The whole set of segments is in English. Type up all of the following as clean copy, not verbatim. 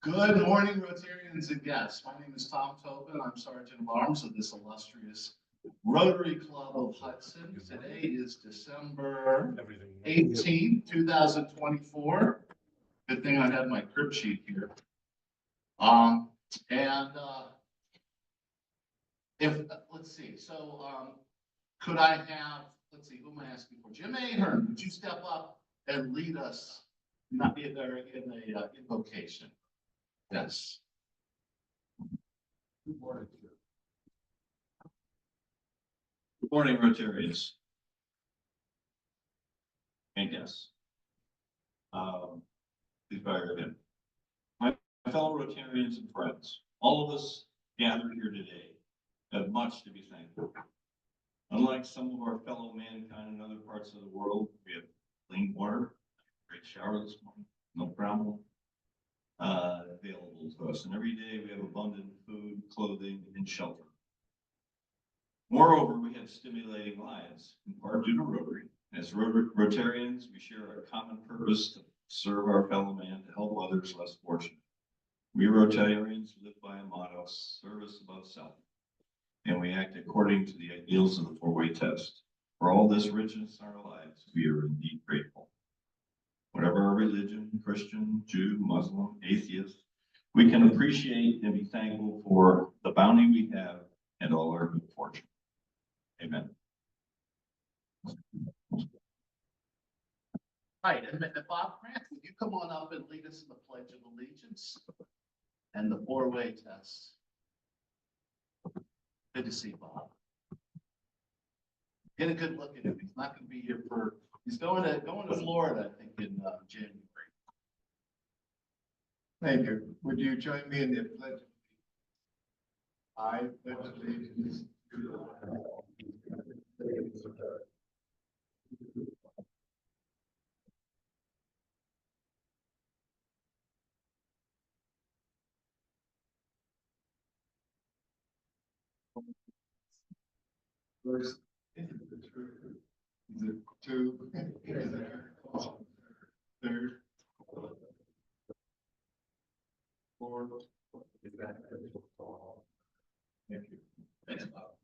Good morning, Rotarians and guests. My name is Tom Tobin. I'm Sergeant of Arms of this illustrious Rotary Club of Hudson. Today is December 18th, 2024. Good thing I had my crib sheet here. Let's see, could I have, let's see, who am I asking for? Jim Ahern, would you step up and lead us in a invocation? Yes. Good morning. Good morning, Rotarians and guests. Please bow your head. My fellow Rotarians and friends, all of us gathered here today have much to be thankful. Unlike some of our fellow mankind in other parts of the world, we have clean water, great shower this morning, no problem. Available to us, and every day we have abundant food, clothing, and shelter. Moreover, we have stimulating lives, in part due to Rotary. As Rotarians, we share a common purpose to serve our fellow man, to help others less fortunate. We Rotarians live by a motto, service above self, and we act according to the ideals of the four-way test. For all this richness in our lives, we are indeed grateful. Whatever our religion, Christian, Jew, Muslim, atheist, we can appreciate and be thankful for the bounty we have and all our good fortune. Amen. Right, and Bob Grant, would you come on up and lead us in the Pledge of Allegiance and the four-way test? Good to see Bob. Get a good look at him. He's not going to be here for. He's going to Florida, I think, in January. Thank you. Would you join me in the pledge? I pledge allegiance to the flag of the United States of America. First, is the truth. Is it two? Is it third? Fourth. Is that all? Thank you. Thanks, Bob.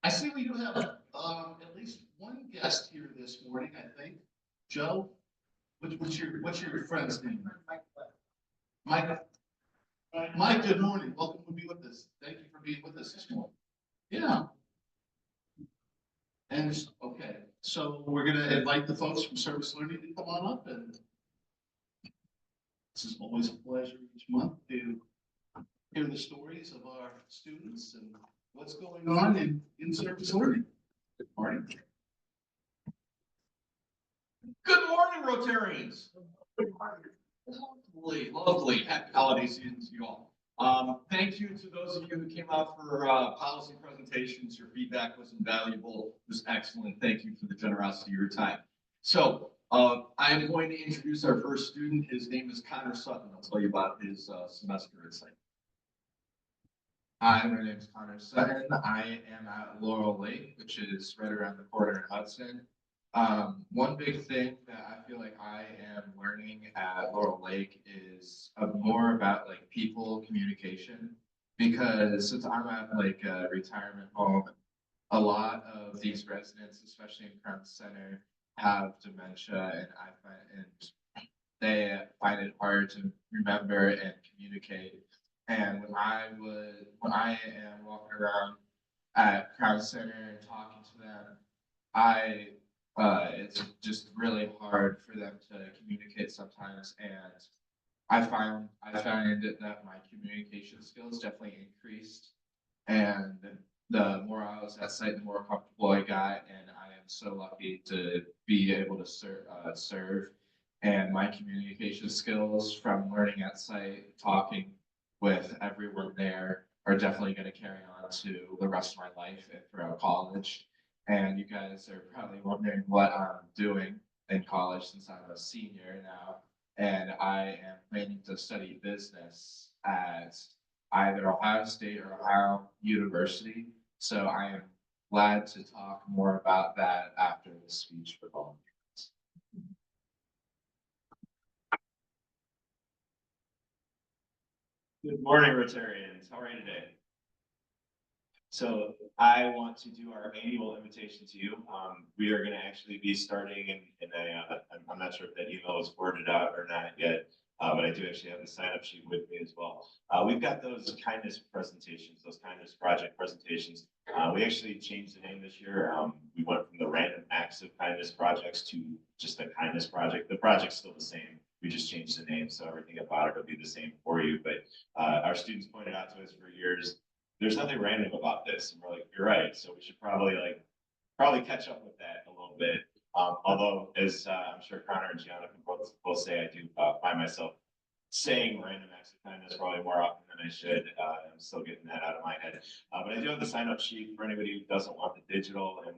I see we do have at least one guest here this morning, I think. Joe, what's your friend's name? Mike. Mike, good morning. Welcome to be with us. Thank you for being with us this morning. Yeah. And okay, so we're gonna invite the folks from Service Learning to come on up, and this is always a pleasure each month to hear the stories of our students and what's going on in Service Learning. Good morning. Good morning, Rotarians. Lovely, lovely. Happy holiday season to you all. Thank you to those of you who came out for policy presentations. Your feedback was invaluable. It was excellent. Thank you for the generosity of your time. So I'm going to introduce our first student. His name is Connor Sutton. I'll tell you about his semester insight. Hi, my name is Connor Sutton. I am at Laurel Lake, which is right around the corner in Hudson. One big thing that I feel like I am learning at Laurel Lake is more about like people communication, because since I'm at like a retirement home, a lot of these residents, especially in Crown Center, have dementia, and they find it hard to remember and communicate. And when I am walking around at Crown Center and talking to them, it's just really hard for them to communicate sometimes, and I find that my communication skills definitely increased, and the more I was at site, the more comfortable I got, and I am so lucky to be able to serve. And my communication skills from learning at site, talking with everyone there, are definitely going to carry on to the rest of my life and throughout college. And you guys are probably wondering what I'm doing in college, since I'm a senior now, and I am planning to study business at either Ohio State or Ohio University. So I am glad to talk more about that after this speech with all of you. Good morning, Rotarians. How are you today? So I want to do our annual invitation to you. We are going to actually be starting I'm not sure if that email was forwarded out or not yet, but I do actually have the sign up sheet with me as well. We've got those kindness presentations, those kindness project presentations. We actually changed the name this year. We went from the random acts of kindness projects to just the kindness project. The project's still the same. We just changed the name, so everything about it will be the same for you. But our students pointed out to us for years, there's nothing random about this. And we're like, you're right. So we should probably catch up with that a little bit. Although, as I'm sure Connor and Gianna can both say, I do find myself saying random acts of kindness probably more often than I should. I'm still getting that out of my head. But I do have the sign up sheet for anybody who doesn't want the digital, and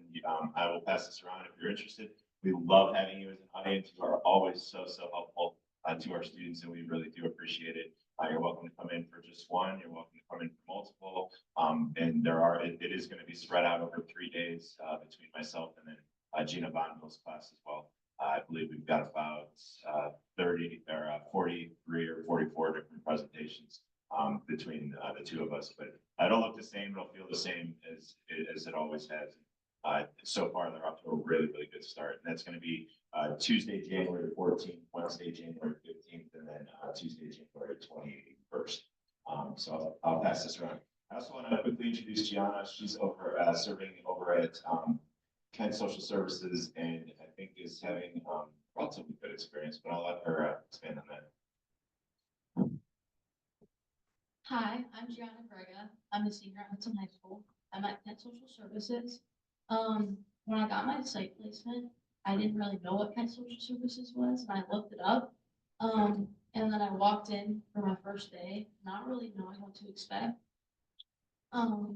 I will pass this around if you're interested. We love having you as an audience. You are always so helpful to our students, and we really do appreciate it. You're welcome to come in for just one. You're welcome to come in for multiple. And it is going to be spread out over 3 days between myself and then Gina Bonneville's class as well. I believe we've got about 30 or 43 or 44 different presentations between the two of us, but it'll look the same. It'll feel the same as it always has. So far, they're off to a really good start. And that's going to be Tuesday, January 14th, Wednesday, January 15th, and then Tuesday, January 21st. So I'll pass this around. I also want to quickly introduce Gianna. She's serving over at Kent Social Services, and I think is having relatively good experience, but I'll let her expand on that. Hi, I'm Gianna Grega. I'm a senior at Hudson High School. I'm at Kent Social Services. When I got my site placement, I didn't really know what Kent Social Services was, and I looked it up. And then I walked in for my first day, not really knowing what to expect.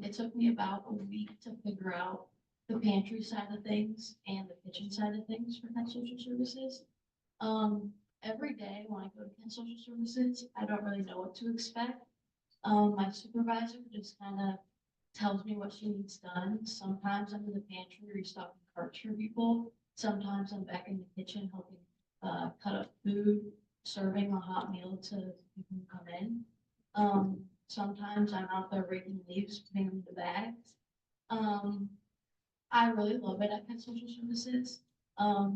It took me about a week to figure out the pantry side of things and the kitchen side of things for Kent Social Services. Every day when I go to Kent Social Services, I don't really know what to expect. My supervisor just kind of tells me what she needs done. Sometimes I'm in the pantry restocking carts for people. Sometimes I'm back in the kitchen helping cut up food, serving a hot meal to people who come in. Sometimes I'm out there raking leaves, putting them into bags. I really love it at Kent Social Services. I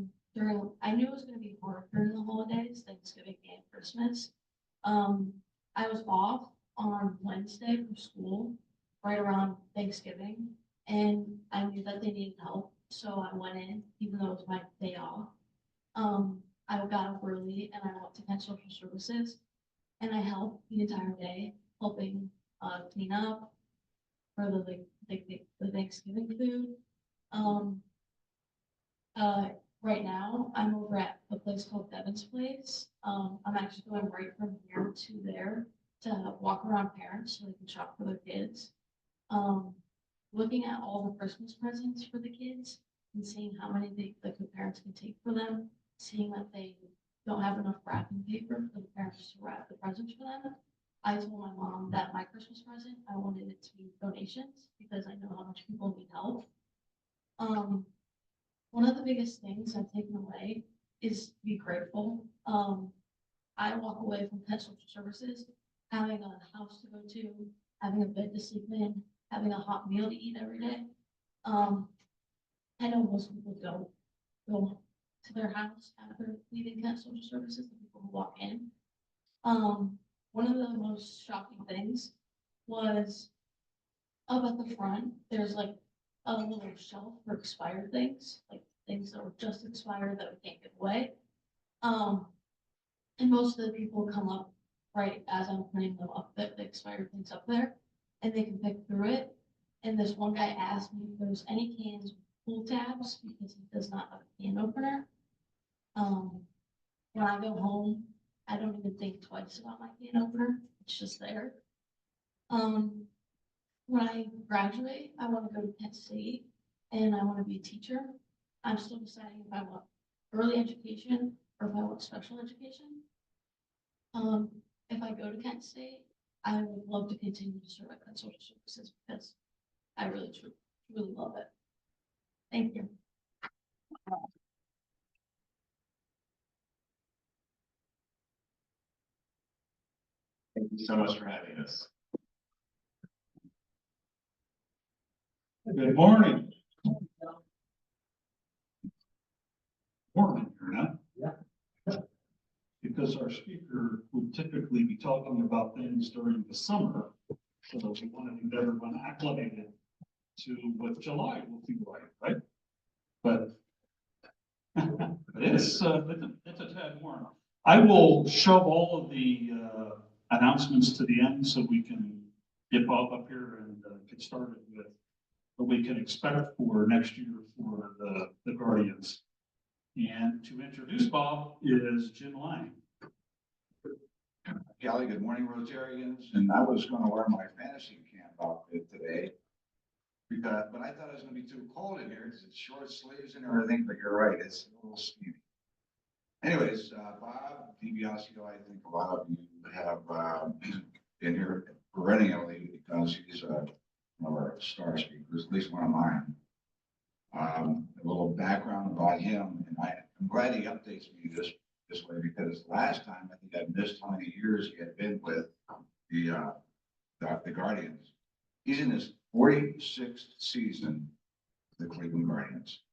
knew it was going to be hard during the holidays, Thanksgiving and Christmas. I was off on Wednesday from school, right around Thanksgiving, and I knew that they needed help, so I went in, even though it was my day off. I got up early and I went to Kent Social Services, and I helped the entire day, helping clean up for the Thanksgiving food. Right now, I'm over at a place called Devin's Place. I'm actually going right from here to there to walk around parents so they can shop for their kids. Looking at all the Christmas presents for the kids and seeing how many the parents can take for them, seeing that they don't have enough wrapping paper for the parents to wrap the presents for them. I told my mom that my Christmas present, I wanted it to be donations because I know how much people need help. One of the biggest things I've taken away is be grateful. I walk away from Kent Social Services having a house to go to, having a bed to sleep in, having a hot meal to eat every day. I know most people don't go to their house after leaving Kent Social Services, the people who walk in. One of the most shocking things was up at the front, there's like a little shelf for expired things, like things that were just expired that we can't give away. And most of the people come up right as I'm putting them up, the expired things up there, and they can pick through it. And this one guy asked me if there was any cans with pull tabs because he does not have a can opener. When I go home, I don't even think twice about my can opener. It's just there. When I graduate, I want to go to Penn State and I want to be a teacher. I'm still deciding if I want early education or if I want special education. If I go to Kent State, I would love to continue to serve at Kent Social Services because I really, truly love it. Thank you. Thank you so much for having us. Good morning. Morning, Erna. Yeah. Because our speaker would typically be talking about things during the summer, so we want to get everyone acclimated to what July will be like, right? But it's a tad warm. I will shove all of the announcements to the end so we can get Bob up here and get started with what we can expect for next year for the Guardians. And to introduce Bob is Jim Lang. Kelly, good morning, Rotarians, and I was gonna wear my fantasy camp outfit today. But I thought it was gonna be too cold in here, because it's short sleeves and everything, but you're right, it's a little steamy. Anyways, Bob DiBiasio, I think a lot of you have, been here perennially, because he's one of our star speakers, at least one of mine. A little background about him, and I'm glad he updates me this way, because last time I think I missed how many years he had been with the Guardians. He's in his 46th season with the Cleveland Guardians,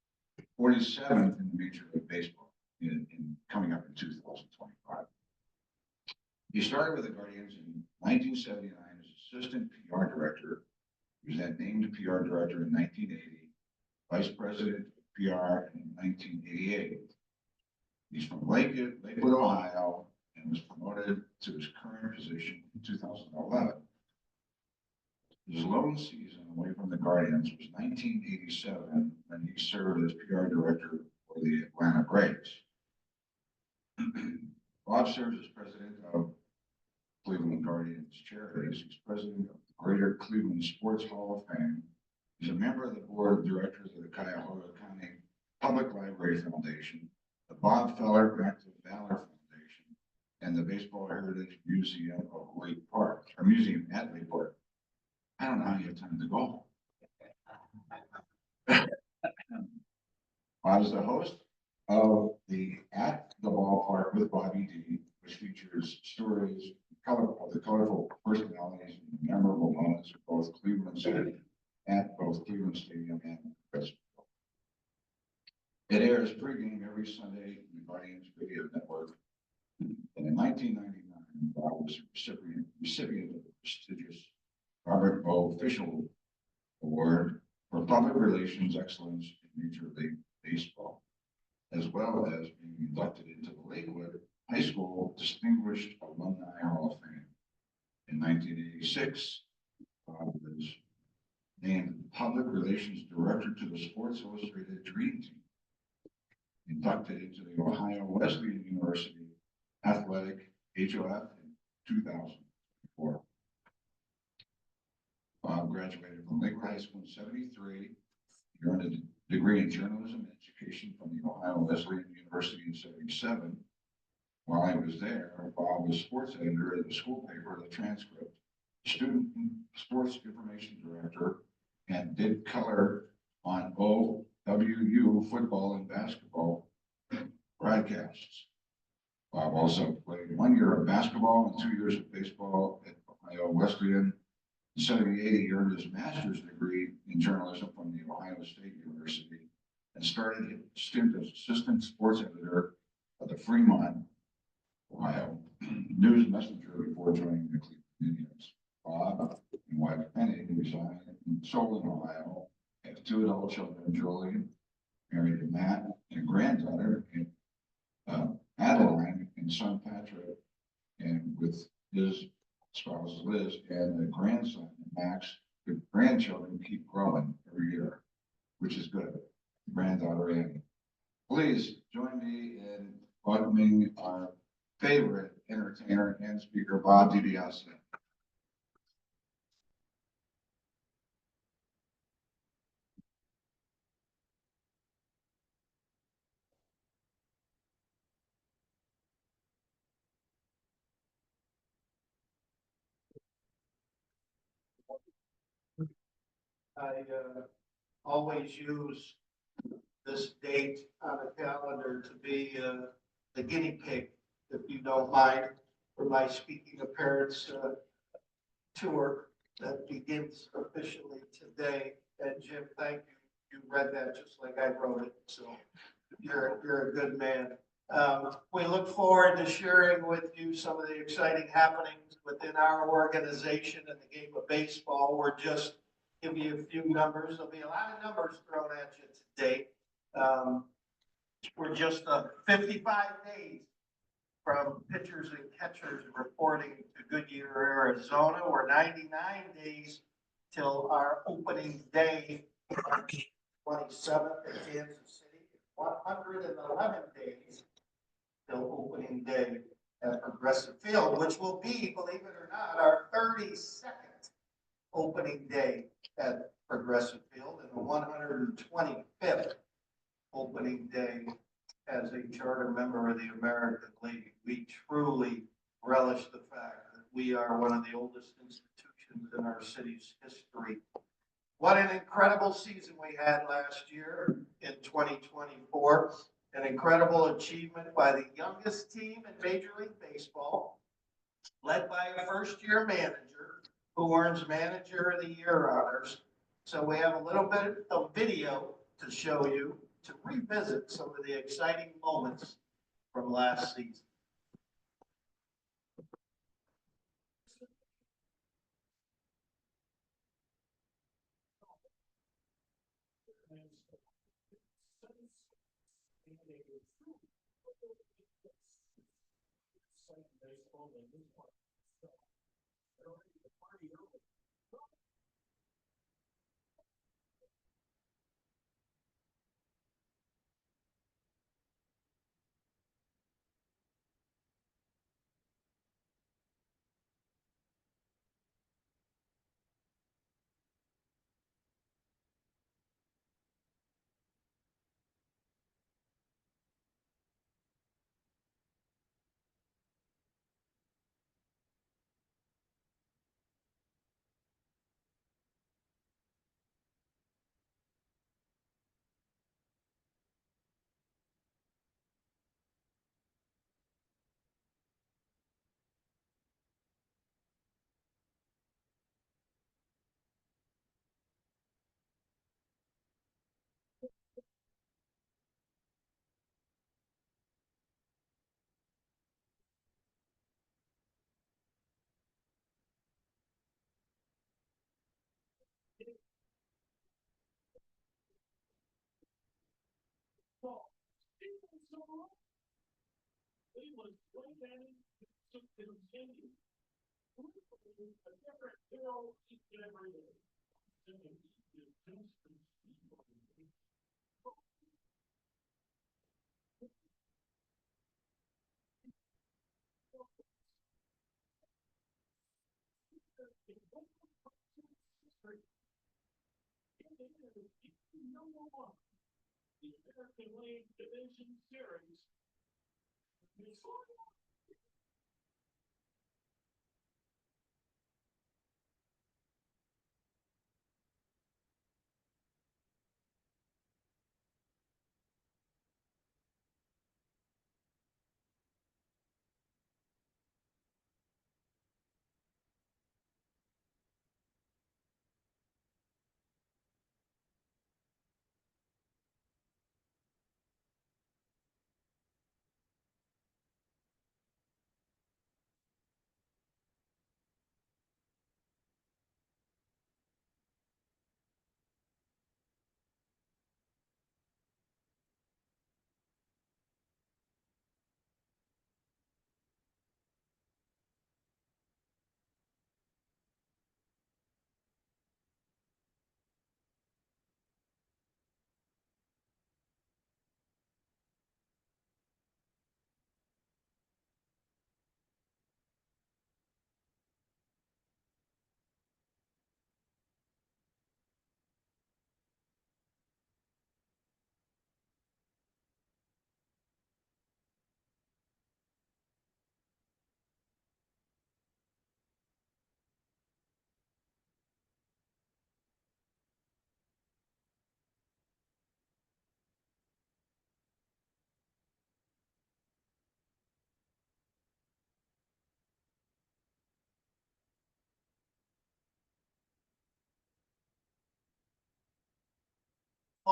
47th in the Major League Baseball, in coming up in 2025. He started with the Guardians in 1979 as assistant PR director. He was then named PR director in 1980, vice president of PR in 1988. He's from Lakewood, Ohio, and was promoted to his current position in 2011. His lone season away from the Guardians was 1987, when he served as PR director for the Atlanta Braves. Bob serves as president of Cleveland Guardians Charities. He's president of the Greater Cleveland Sports Hall of Fame. He's a member of the board of directors of the Cuyahoga County Public Library Foundation, the Bob Feller Active Valor Foundation, and the Baseball Heritage Museum of Lake Park, or Museum at Lake Park. I don't know how you have time to go. I was the host of the At the Ballpark with Bobby D, which features stories of the colorful personalities and memorable moments of both Cleveland City at both Cleveland Stadium and West. It airs pregame every Sunday in the Guardians Radio Network. And in 1999, Bob was a recipient of the prestigious Robert O. Fischel Award for Public Relations Excellence in Major League Baseball, as well as being inducted into the Lakewood High School Distinguished Alumni Hall of Fame. In 1986, Bob was named Public Relations Director to the Sports Illustrated Dream Team, inducted into the Ohio Wesleyan University Athletic HOF in 2004. Bob graduated from Lakewood High School in '73. He earned a degree in journalism and education from the Ohio Wesleyan University in '77. While I was there, Bob was sports editor of the school paper, The Transcript, student sports information director, and did color on OWU football and basketball broadcasts. Bob also played 1 year of basketball and 2 years of baseball at Ohio Wesleyan. In '78, he earned his master's degree in journalism from the Ohio State University and started his stint as assistant sports editor of the Fremont, Ohio News Messenger before joining the Cleveland Indians. Bob and wife Penny reside in Solon, Ohio, have 2 adult children, Julie, married to Matt, and a granddaughter, Adeline, and son Patrick, and with his spouse Liz, and a grandson, Max. The grandchildren keep growing every year, which is good. Granddaughter Annie. Please join me in welcoming our favorite entertainer and speaker, Bob DiBiasio. I always use this date on the calendar to be the guinea pig, if you don't mind. for my speaking appearance tour that begins officially today. And Jim, thank you. You read that just like I wrote it, so you're a good man. We look forward to sharing with you some of the exciting happenings within our organization in the game of baseball. We're just give you a few numbers. There'll be a lot of numbers thrown at you today. We're just 55 days from pitchers and catchers reporting to Goodyear, Arizona. We're 99 days till our opening day, March 27th in Kansas City. 111 days till opening day at Progressive Field, which will be, believe it or not, our 32nd opening day at Progressive Field and the 125th opening day as a charter member of the American League. We truly relish the fact that we are one of the oldest institutions in our city's history. What an incredible season we had last year in 2024. An incredible achievement by the youngest team in Major League Baseball, led by a first-year manager who earns Manager of the Year honors. So we have a little bit of video to show you to revisit some of the exciting moments from last season.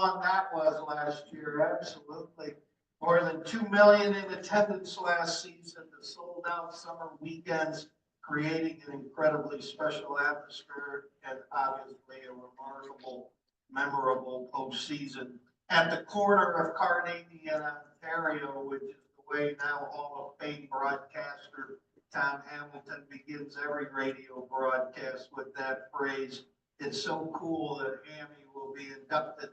fun that was last year, absolutely. More than 2 million in attendance last season, the sold out summer weekends, creating an incredibly special atmosphere and obviously a remarkable, memorable postseason. At the corner of Carnegie and Ontario, which is the way now Hall of Fame broadcaster Tom Hamilton begins every radio broadcast with that phrase. It's so cool that Hammy will be inducted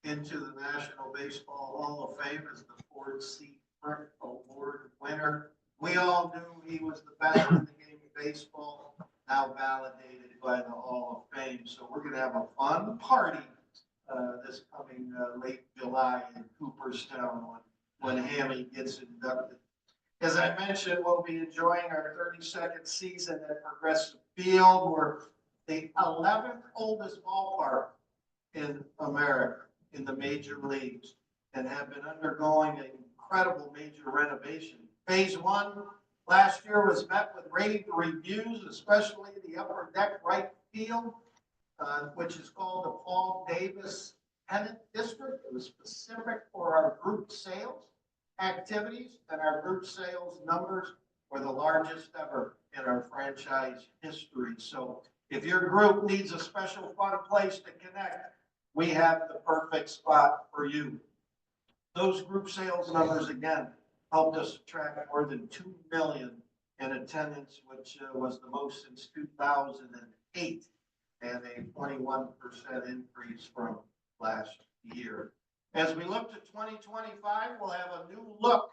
into the National Baseball Hall of Fame as the Ford C. Frick Award winner. We all knew he was the best in the game of baseball, now validated by the Hall of Fame. So we're going to have a fun party this coming late July in Cooperstown when Hammy gets inducted. As I mentioned, we'll be enjoying our 32nd season at Progressive Field. We're the 11th oldest ballpark in America, in the major leagues, and have been undergoing an incredible major renovation. Phase one last year was met with rave reviews, especially the upper deck right field, which is called the Paul Davis Pennant District. It was specific for our group sales activities, and our group sales numbers were the largest ever in our franchise history. So if your group needs a special fun place to connect, we have the perfect spot for you. Those group sales numbers, again, helped us attract more than 2 million in attendance, which was the most since 2008, and a 21% increase from last year. As we look to 2025, we'll have a new look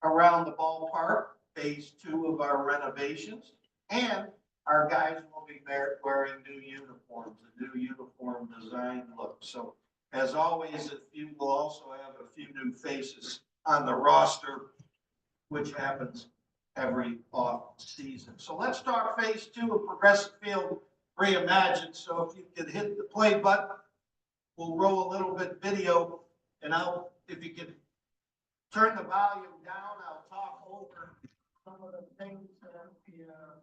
around the ballpark, phase two of our renovations, and our guys will be wearing new uniforms, a new uniform design look. So as always, you will also have a few new faces on the roster, which happens every off season. So let's start phase two of Progressive Field Reimagined. So if you could hit the play button, we'll roll a little bit video, and if you could turn the volume down, I'll talk over some of the things that we are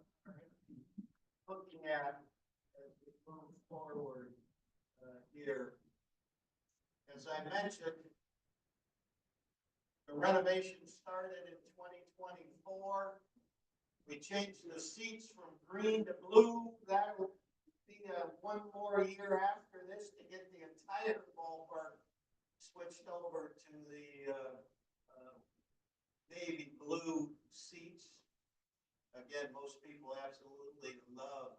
looking at as we move forward here. As I mentioned, the renovation started in 2024. We changed the seats from green to blue. That will be one more year after this to get the entire ballpark switched over to the navy blue seats. Again, most people absolutely love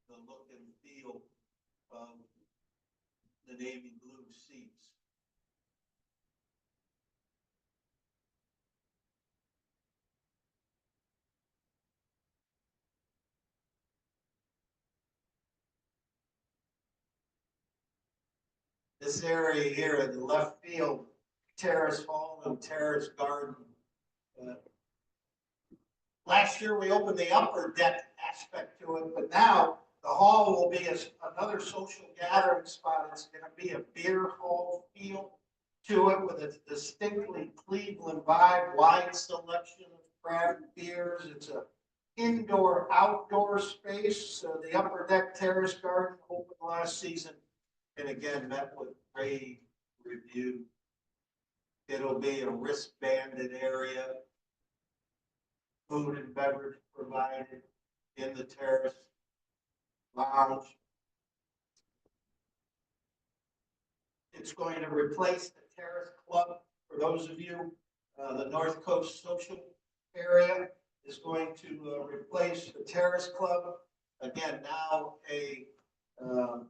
the look and feel of the navy blue seats. This area here in the left field, terrace hall and terrace garden. Last year we opened the upper deck aspect to it, but now the hall will be another social gathering spot. It's going to be a beer hall feel to it with a distinctly Cleveland vibe, wide selection of craft beers. It's an indoor-outdoor space. The upper deck terrace garden opened last season, and again met with rave review. It'll be a wristbanded area, food and beverage provided in the terrace lounge. It's going to replace the terrace club. For those of you, the North Coast social area is going to replace the terrace club. Again, now a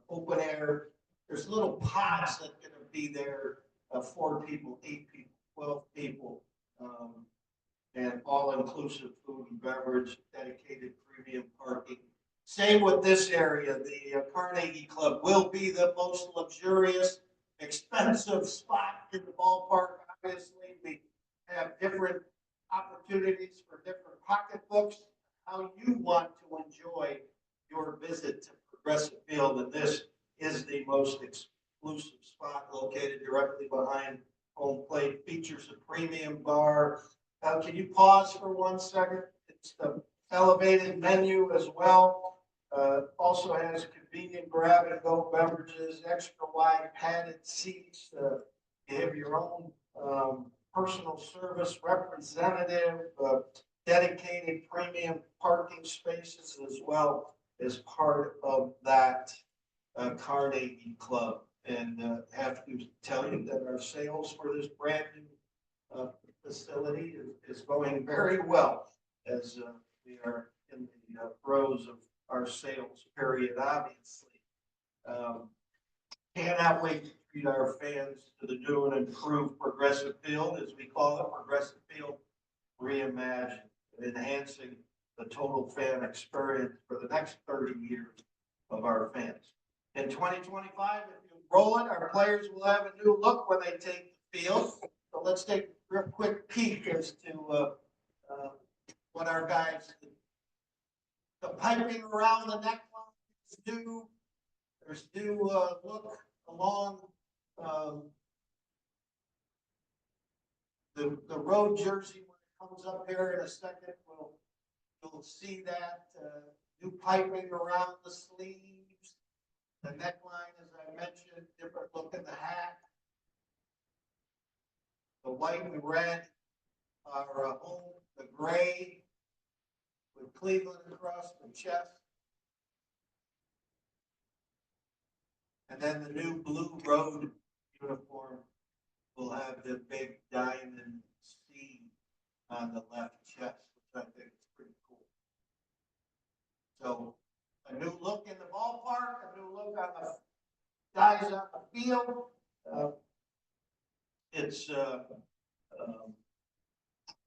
open air. There's little pods that are going to be there, 4 people, 8 people, 12 people, and all-inclusive food and beverage, dedicated premium parking. Same with this area. The Carnegie Club will be the most luxurious, expensive spot in the ballpark. Obviously, we have different opportunities for different pocketbooks, how you want to enjoy your visit to Progressive Field, and this is the most exclusive spot located directly behind home plate. Features a premium bar. Can you pause for 1 second? It's the elevated menu as well. Also has convenient grab-and-go beverages, extra wide padded seats. You have your own personal service representative, dedicated premium parking spaces as well as part of that Carnegie Club. And have to tell you that our sales for this brand new facility is going very well as we are in the throes of our sales period, obviously. Cannot wait to treat our fans to the new and improved Progressive Field, as we call it, Progressive Field Reimagined, enhancing the total fan experience for the next 30 years of our fans. In 2025, if you roll it, our players will have a new look when they take the field. So let's take a real quick peek as to what our guys, the piping around the neckline is new. There's new look along the road jersey when it comes up here in a second. You'll see that new piping around the sleeves, the neckline, as I mentioned, different look in the hat. The white and red are home, the gray with Cleveland across the chest. And then the new blue road uniform will have the big diamond C on the left chest, which I think is pretty cool. So a new look in the ballpark, a new look on the guys on the field. It's,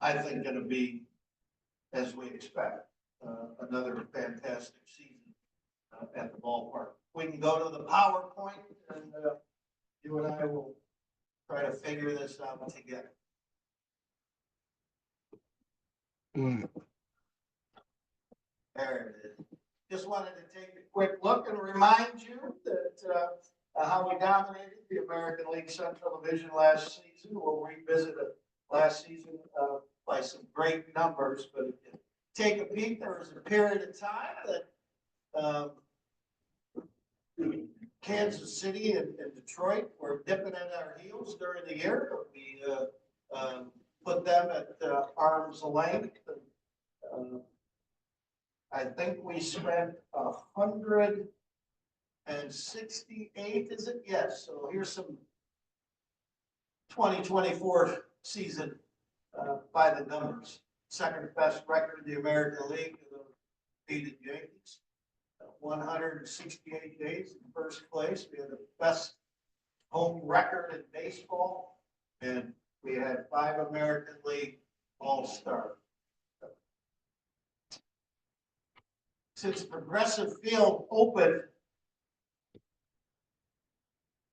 I think, going to be, as we expect, another fantastic season at the ballpark. We can go to the PowerPoint, and you and I will try to figure this out together. There it is. Just wanted to take a quick look and remind you that how we dominated the American League Central Division last season. We'll revisit it last season by some great numbers, but if you take a peek, there was a period of time that Kansas City and Detroit were dipping at our heels during the year, but we put them at arm's length. I think we spent 168, is it? Yes. So here's some 2024 season by the numbers. Second best record in the American League, beat the Yankees. 168 days in first place. We had the best home record in baseball, and we had 5 American League All-Stars. Since Progressive Field opened,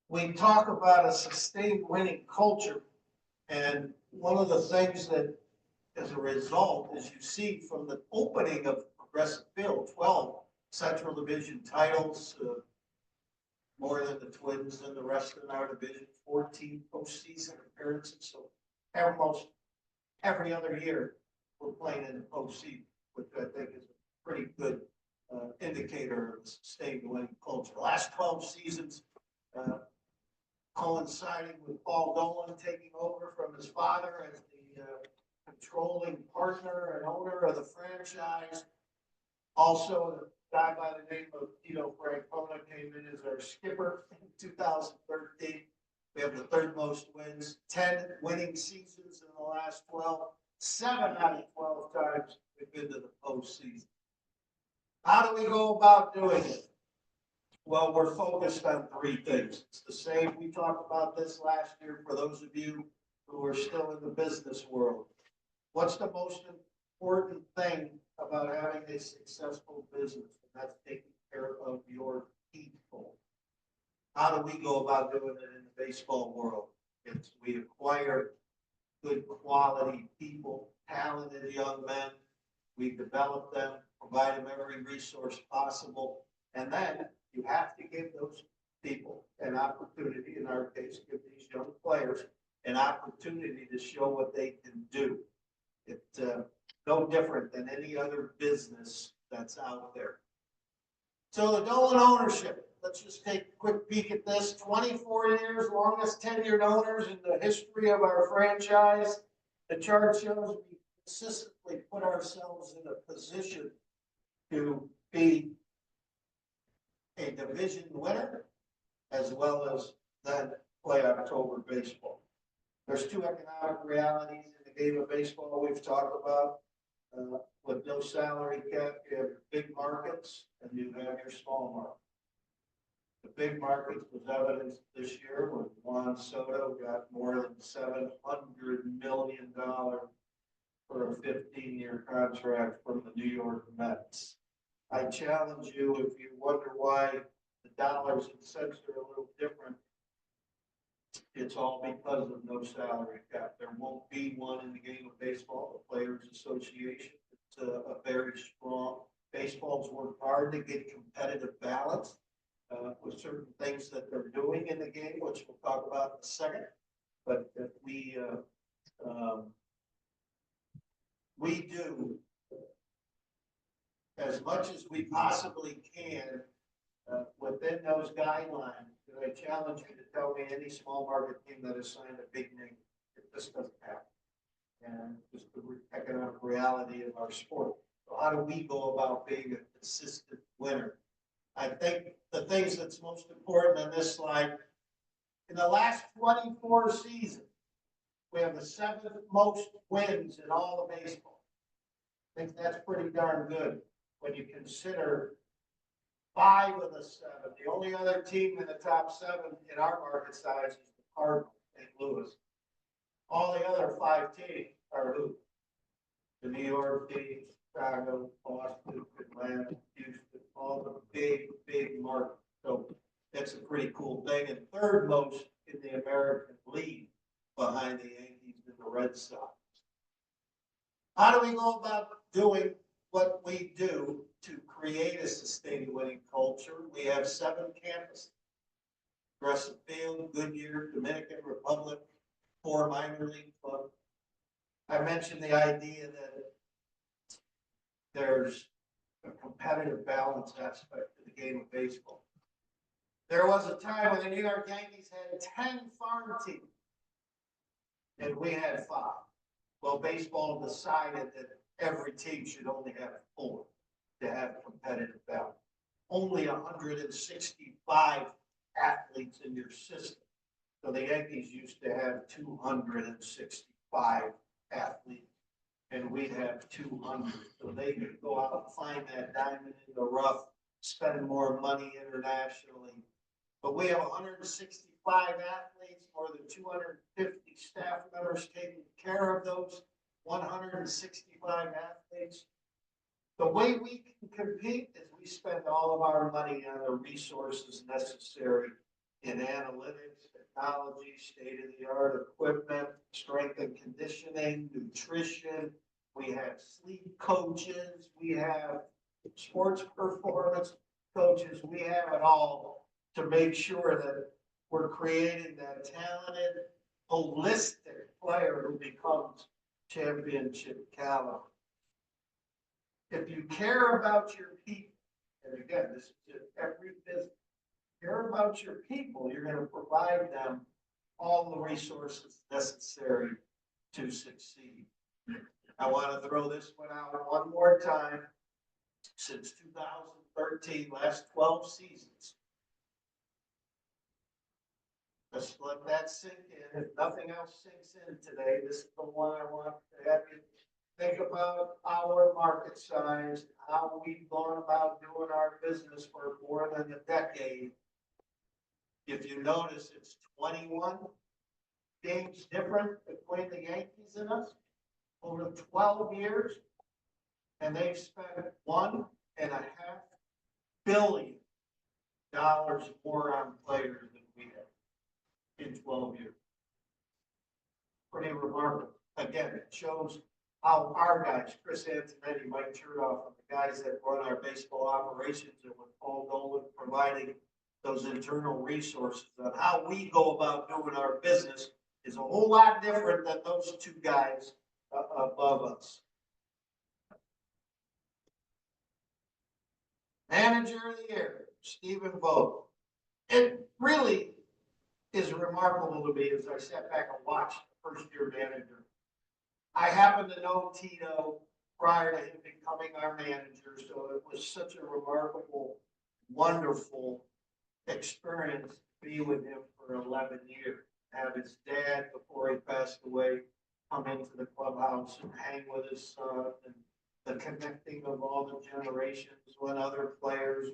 we talk about a sustained winning culture, and one of the things that, as a result, as you see from the opening of Progressive Field, 12 Central Division titles, more than the Twins and the rest of our division, 14 postseason appearances. So almost every other year we're playing in the postseason, which I think is a pretty good indicator of the sustained winning culture. The last 12 seasons coinciding with Paul Dolan taking over from his father as the controlling partner and owner of the franchise. Also, a guy by the name of Tito Francona came in as our skipper in 2013. We have the 3rd most wins, 10 winning seasons in the last 12. 7 out of 12 times we've been to the postseason. How do we go about doing it? Well, we're focused on 3 things. It's the same. We talked about this last year for those of you who are still in the business world. What's the most important thing about having a successful business? And that's taking care of your people. How do we go about doing it in the baseball world? It's we acquire good quality people, talented young men. We develop them, provide them every resource possible, and then you have to give those people an opportunity, in our case, give these young players an opportunity to show what they can do. It's no different than any other business that's out there. So the Dolan ownership, let's just take a quick peek at this. 24 years, longest tenured owners in the history of our franchise. The chart shows we consistently put ourselves in a position to be a division winner, as well as then play October baseball. There's two economic realities in the game of baseball we've talked about. With no salary cap, you have your big markets and you have your small markets. The big markets was evidenced this year when Juan Soto got more than $700 million for a 15-year contract from the New York Mets. I challenge you, if you wonder why the dollars and cents are a little different, it's all because of no salary cap. There won't be one in the game of baseball, the Players Association. It's a very strong, baseball's worked hard to get competitive balance with certain things that they're doing in the game, which we'll talk about in a second. But if we do as much as we possibly can within those guidelines. I challenge you to tell me any small market team that has signed a big name. It just doesn't happen. And just the economic reality of our sport. So how do we go about being a consistent winner? I think the things that's most important on this slide, in the last 24 seasons, we have the 7th most wins in all of baseball. I think that's pretty darn good when you consider 5 of the 7. The only other team in the top 7 in our market size is the Cardinals, St. Louis. All the other 5 teams are who? The New York teams, Chicago, Boston, Atlanta, Houston, all the big markets. So that's a pretty cool thing. And 3rd most in the American League behind the Yankees and the Red Sox. How do we go about doing what we do to create a sustained winning culture? We have 7 campuses. Progressive Field, Goodyear, Dominican Republic, 4 minor league clubs. I mentioned the idea that there's a competitive balance aspect to the game of baseball. There was a time when the New York Yankees had 10 farm teams, and we had 5. Well, baseball decided that every team should only have 4 to have competitive balance. Only 165 athletes in your system. So the Yankees used to have 265 athletes, and we'd have 200. So they could go out and find that diamond in the rough, spend more money internationally. But we have 165 athletes, more than 250 staff members taking care of those 165 athletes. The way we can compete is we spend all of our money on the resources necessary in analytics, technology, state-of-the-art equipment, strength and conditioning, nutrition. We have sleep coaches. We have sports performance coaches. We have it all to make sure that we're creating that talented, holistic player who becomes championship caliber. If you care about your people, and again, this is in every business, care about your people, you're going to provide them all the resources necessary to succeed. I want to throw this one out one more time. Since 2013, last 12 seasons. Let's let that sink in. If nothing else sinks in today, this is the one I want to have you think about our market size, how we've gone about doing our business for more than a decade. If you notice, it's 21 games different between the Yankees and us over 12 years, and they've spent $1.5 billion more on players than we have in 12 years. Pretty remarkable. Again, it shows how our guys, Chris Antonetti, Mike Chertoff, and the guys that run our baseball operations, and with Paul Dolan providing those internal resources on how we go about doing our business is a whole lot different than those 2 guys above us. Manager of the Year, Stephen Vogt. It really is remarkable to me as I sat back and watched the first year manager. I happen to know Tito prior to him becoming our manager, so it was such a remarkable, wonderful experience to be with him for 11 years. Have his dad, before he passed away, come into the clubhouse and hang with his son, and the connecting of all the generations when other players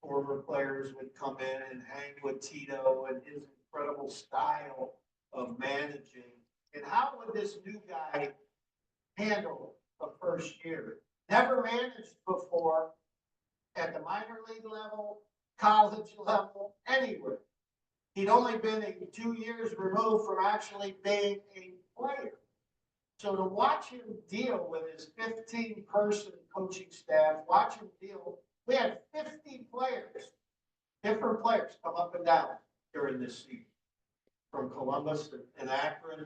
former players would come in and hang with Tito and his incredible style of managing. And how would this new guy handle the first year? Never managed before at the minor league level, college level, anywhere. He'd only been 2 years removed from actually being a player. So to watch him deal with his 15-person coaching staff, watch him deal, we had 50 players, different players come up and down during this season, from Columbus and Akron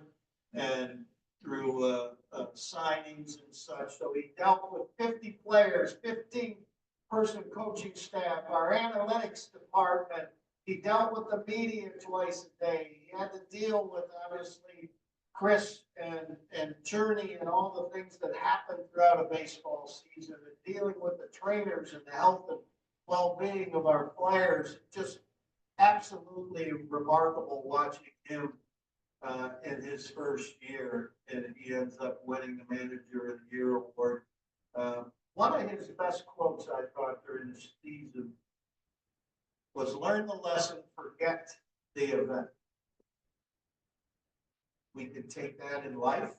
and through signings and such. So he dealt with 50 players, 15-person coaching staff, our analytics department. He dealt with the media twice a day. He had to deal with, obviously, Chris and Journey and all the things that happen throughout a baseball season, and dealing with the trainers and the health and well-being of our players. Just absolutely remarkable watching him in his first year, and he ends up winning the Manager of the Year award. One of his best quotes, I thought, during the season was, "Learn the lesson, forget the event." We can take that in life.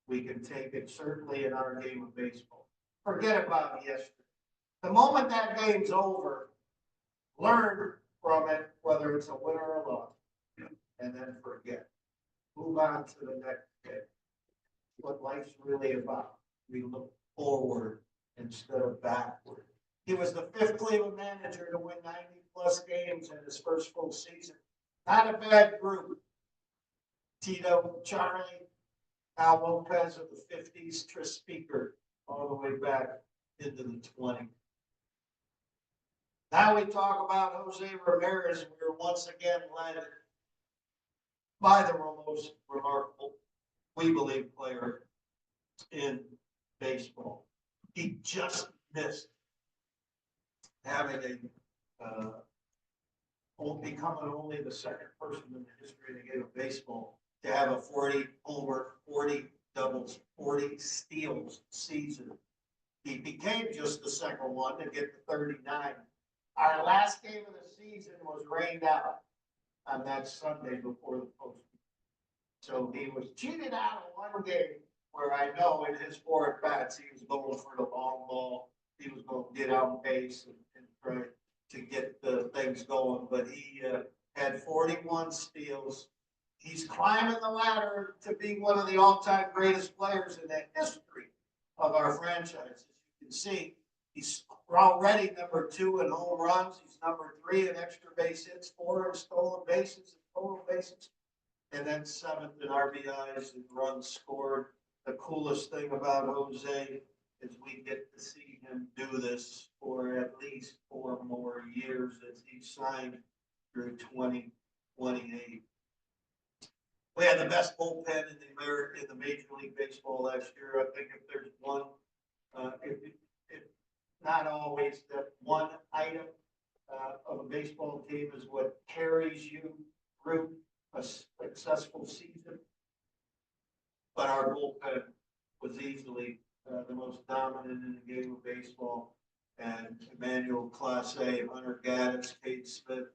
We can take it certainly in our game of baseball. Forget about yesterday. The moment that game's over, learn from it, whether it's a win or a loss, and then forget. Move on to the next day. What life's really about. We look forward instead of backward. He was the 5th Cleveland manager to win 90-plus games in his first full season. Not a bad group. Tito, Charlie, Al Lopez of the 50s, Tris Speaker, all the way back into the 20s. Now we talk about Jose Ramirez. We were once again led by the most remarkable, we believe, player in baseball. He just missed having becoming only the second person in the history of the game of baseball to have a 40 homer, 40 doubles, 40 steals season. He became just the second one to get to 39. Our last game of the season was rained out on that Sunday before the postseason. So he was cheated out of one game where I know in his 4 at-bats he was going for the long ball. He was going to get on base and try to get the things going, but he had 41 steals. He's climbing the ladder to be one of the all-time greatest players in the history of our franchise. As you can see, he's already number 2 in home runs. He's number 3 in extra base hits, 4 in stolen bases and total bases, and then 7th in RBIs and runs scored. The coolest thing about Jose is we get to see him do this for at least 4 more years as he signed through 2028. We had the best bullpen in the Major League Baseball last year. I think if there's one, if not always, that one item of a baseball team is what carries you through a successful season. But our bullpen was easily the most dominant in the game of baseball. And Emmanuel Clase, Hunter Gaddis, Cade Smith,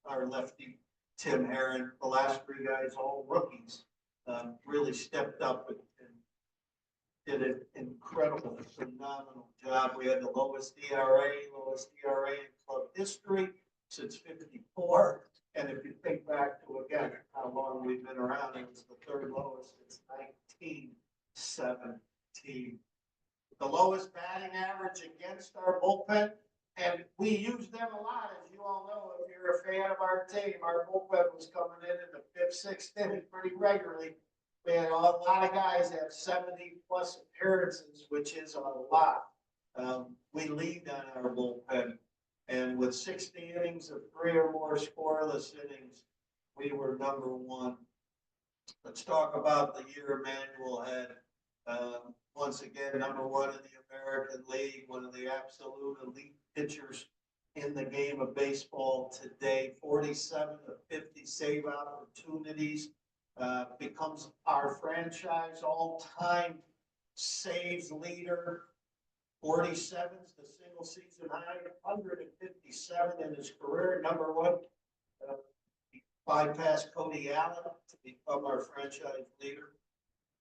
our lefty Tim Herron, the last 3 guys, all rookies, really stepped up and did an incredible, phenomenal job. We had the lowest ERA in club history since '54. And if you think back to, again, how long we've been around, it was the 3rd lowest since 1917. The lowest batting average against our bullpen, and we use them a lot, as you all know. If you're a fan of our team, our bullpen was coming in the 5th, 6th inning pretty regularly. We had a lot of guys have 70-plus appearances, which is a lot. We lead on our bullpen. And with 60 innings of 3 or more scoreless innings, we were number one. Let's talk about the year Emmanuel had. Once again, number one in the American League, one of the absolute elite pitchers in the game of baseball today. 47 of 50 save opportunities, becomes our franchise all-time saves leader. 47's the single season high, 157 in his career. Number one, bypassed Cody Allen to become our franchise leader.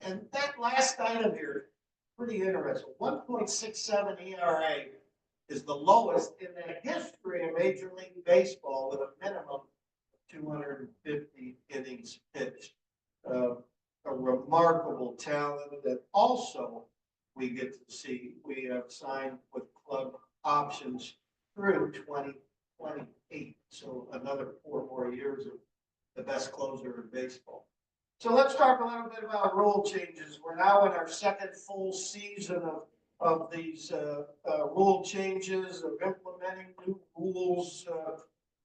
And that last item here, pretty interesting. 1.67 ERA is the lowest in the history of Major League Baseball with a minimum of 250 innings pitched. A remarkable talent that also we get to see. We have signed with club options through 2028. So another 4 more years of the best closer in baseball. So let's talk a little bit about rule changes. We're now in our second full season of these rule changes, of implementing new rules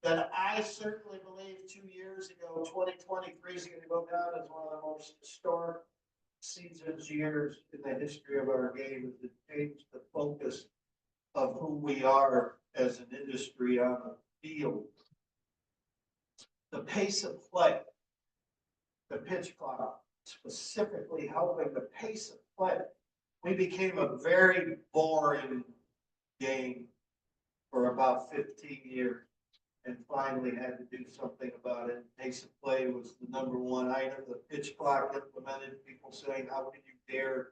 that I certainly believe 2 years ago, 2023 is going to go down as one of the most historic seasons, years in the history of our game, as it changed the focus of who we are as an industry on the field. The pace of play, the pitch clock, specifically helping the pace of play. We became a very boring game for about 15 years and finally had to do something about it. Pace of play was the number one item. The pitch clock implemented, people saying, how can you dare,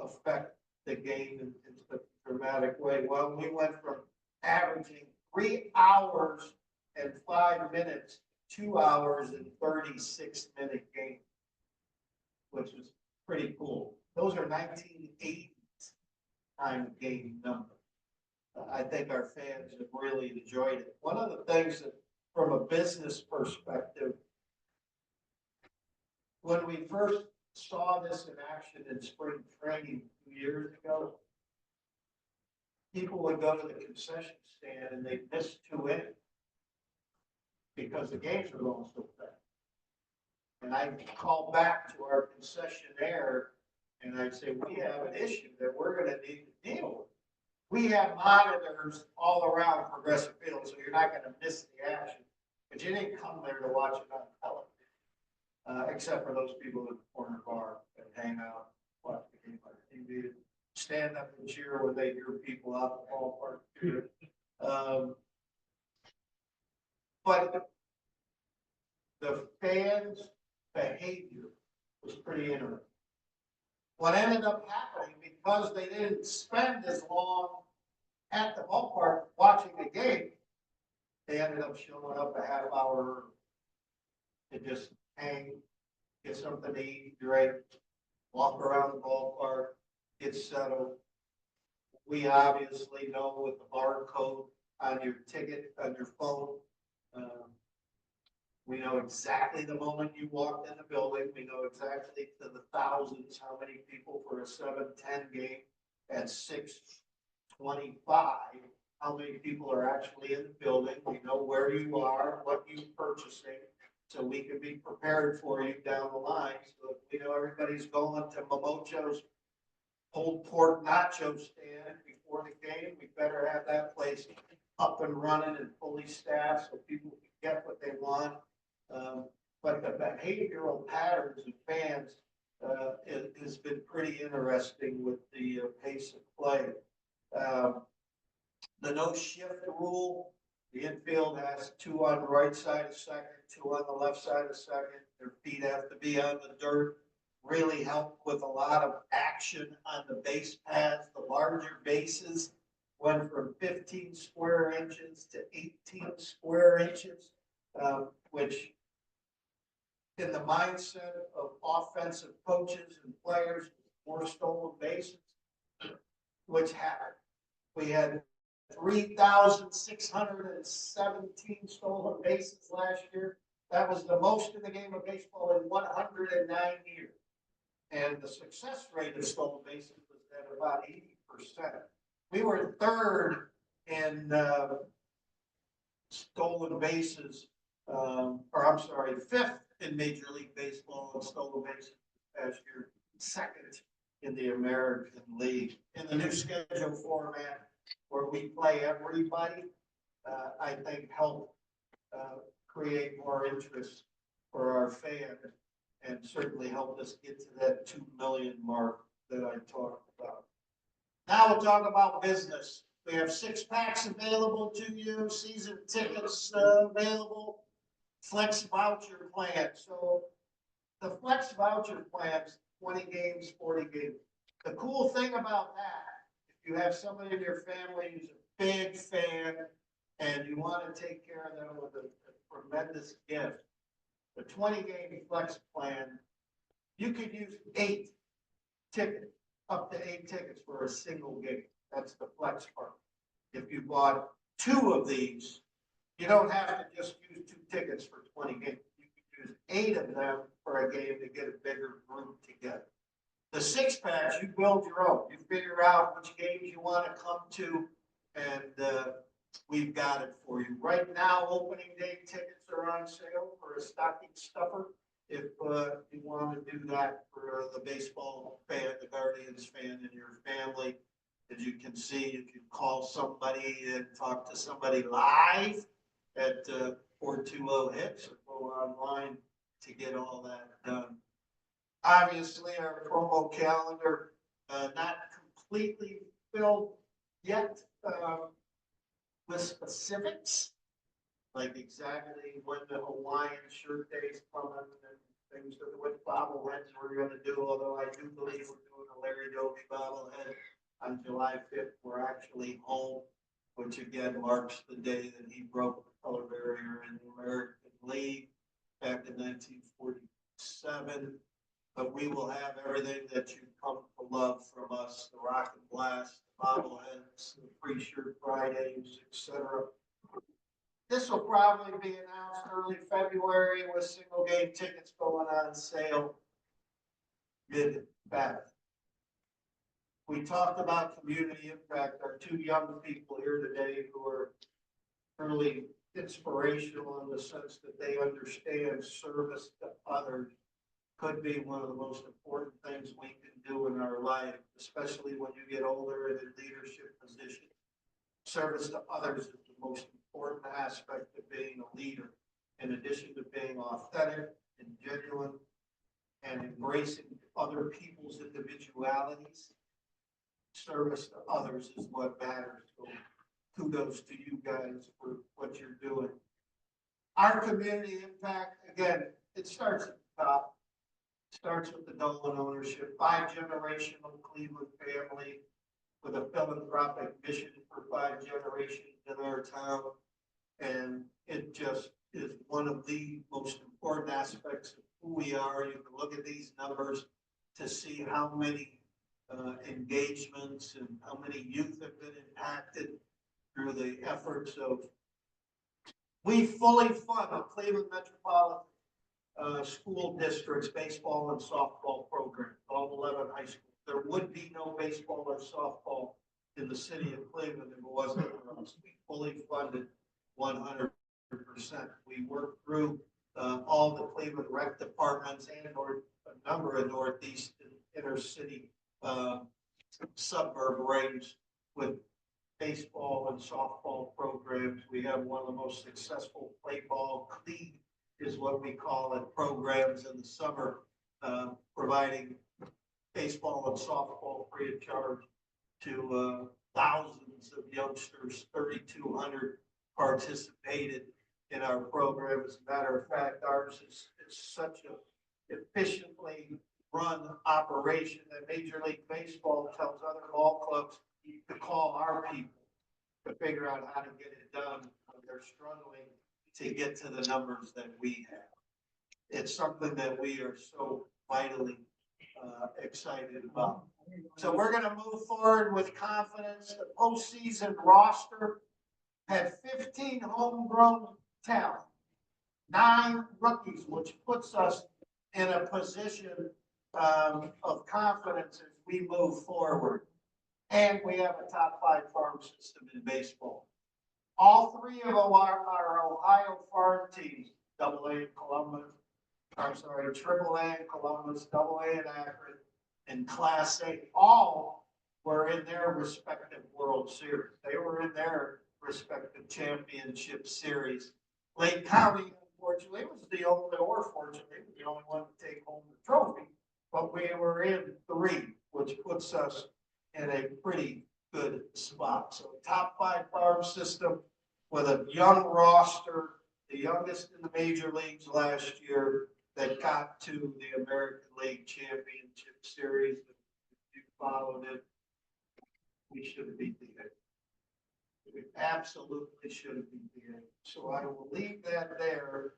affect the game in such a dramatic way? Well, we went from averaging 3 hours and 5 minutes, 2 hours and 36-minute game, which was pretty cool. Those are 1980s time game numbers. I think our fans have really enjoyed it. One of the things that, from a business perspective, when we first saw this in action in spring training 2 years ago, people would go to the concession stand and they'd miss 2 innings because the games are going so fast. And I'd call back to our concessionaire and I'd say, we have an issue that we're going to need to deal with. We have monitors all around Progressive Field, so you're not going to miss the action. But you didn't come there to watch it on television, except for those people in the corner bar that hang out, watch the game on TV, stand up and cheer when they hear people out the ballpark cheer. But the fans' behavior was pretty interesting. What ended up happening, because they didn't spend as long at the ballpark watching the game, they ended up showing up a half hour to just hang, get something to eat, drink, walk around the ballpark, get settled. We obviously know with the barcode on your ticket, on your phone, we know exactly the moment you walked in the building. We know exactly to the thousands how many people for a 7-10 game at 6:25, how many people are actually in the building. We know where you are, what you're purchasing, so we can be prepared for you down the line. So if we know everybody's going to Momocho's pulled pork nacho stand before the game, we better have that place up and running and fully staffed so people can get what they want. But the behavioral patterns of fans has been pretty interesting with the pace of play. The no shift rule, the infield has 2 on the right side of second, 2 on the left side of second. Their feet have to be on the dirt. Really helped with a lot of action on the base paths. The larger bases went from 15 square inches to 18 square inches, which in the mindset of offensive coaches and players, more stolen bases, which happened. We had 3,617 stolen bases last year. That was the most in the game of baseball in 109 years. And the success rate of stolen bases was at about 80%. We were third in, stolen bases, or I'm sorry, fifth in Major League Baseball in stolen bases last year, second in the American League. In the new schedule format where we play everybody, I think help create more interest for our fans and certainly help us get to that 2 million mark that I talked about. Now we'll talk about business. We have 6-packs available to you, season tickets available, flex voucher plan. So the flex voucher plans, 20 games, 40 games. The cool thing about that, if you have somebody in your family who's a big fan and you want to take care of them with a tremendous gift, the 20-game flex plan, you could use 8 tickets, up to 8 tickets for a single game. That's the flex part. If you bought 2 of these, you don't have to just use 2 tickets for 20 games. You can use 8 of them for a game to get a bigger group together. The 6-packs, you build your own. You figure out which games you want to come to, and we've got it for you. Right now, opening day tickets are on sale for a stocking stuffer. If you want to do that for the baseball fan, the Guardians fan in your family, as you can see, you can call somebody and talk to somebody live at 420-HITS or go online to get all that done. Obviously, our promo calendar not completely filled yet with specifics, like exactly when the Hawaiian shirt day's coming and things that what bobbleheads we're going to do. Although I do believe we're doing a Larry Doby bobblehead on July 5th. We're actually home, which again marks the day that he broke the color barrier in the American League back in 1947. But we will have everything that you've come to love from us, the Rock and Blast, the bobbleheads, the free shirt Fridays, etc. This will probably be announced early February with single game tickets going on sale mid-Feb. We talked about community impact. Our 2 young people here today who are really inspirational in the sense that they understand service to others could be one of the most important things we can do in our life, especially when you get older and in leadership positions. Service to others is the most important aspect of being a leader, in addition to being authentic and genuine and embracing other people's individualities. Service to others is what matters. So kudos to you guys for what you're doing. Our community impact, again, it starts at the top. Starts with the Dolan ownership, 5-generational Cleveland family with a philanthropic mission for 5 generations in our town. And it just is one of the most important aspects of who we are. You can look at these numbers to see how many engagements and how many youth have been impacted through the efforts of, we fully fund the Cleveland Metropolitan school districts, baseball and softball program, all 11 high schools. There would be no baseball or softball in the city of Cleveland if it wasn't for us. We fully funded 100%. We worked through all the Cleveland rec departments and or a number of northeast and inner city suburb rings with baseball and softball programs. We have one of the most successful play ball league is what we call it, programs in the summer, providing baseball and softball free of charge to thousands of youngsters. 3,200 participated in our program. As a matter of fact, ours is such a efficiently run operation that Major League Baseball tells other ball clubs to call our people to figure out how to get it done when they're struggling to get to the numbers that we have. It's something that we are so vitally excited about. So we're going to move forward with confidence. The postseason roster had 15 homegrown talent, 9 rookies, which puts us in a position of confidence as we move forward. And we have a top 5 farm system in baseball. All 3 of our Ohio farm teams, AA in Columbus, AAA in Columbus, AA in Akron, and Class A, all were in their respective World Series. They were in their respective championship series. Lake County, unfortunately, was the only one to take home the trophy, but we were in 3, which puts us in a pretty good spot. So top 5 farm system with a young roster, the youngest in the major leagues last year that got to the American League Championship Series. If you followed it, we should have beat the Yankees. We absolutely should have beat the Yankees. So I will leave that there.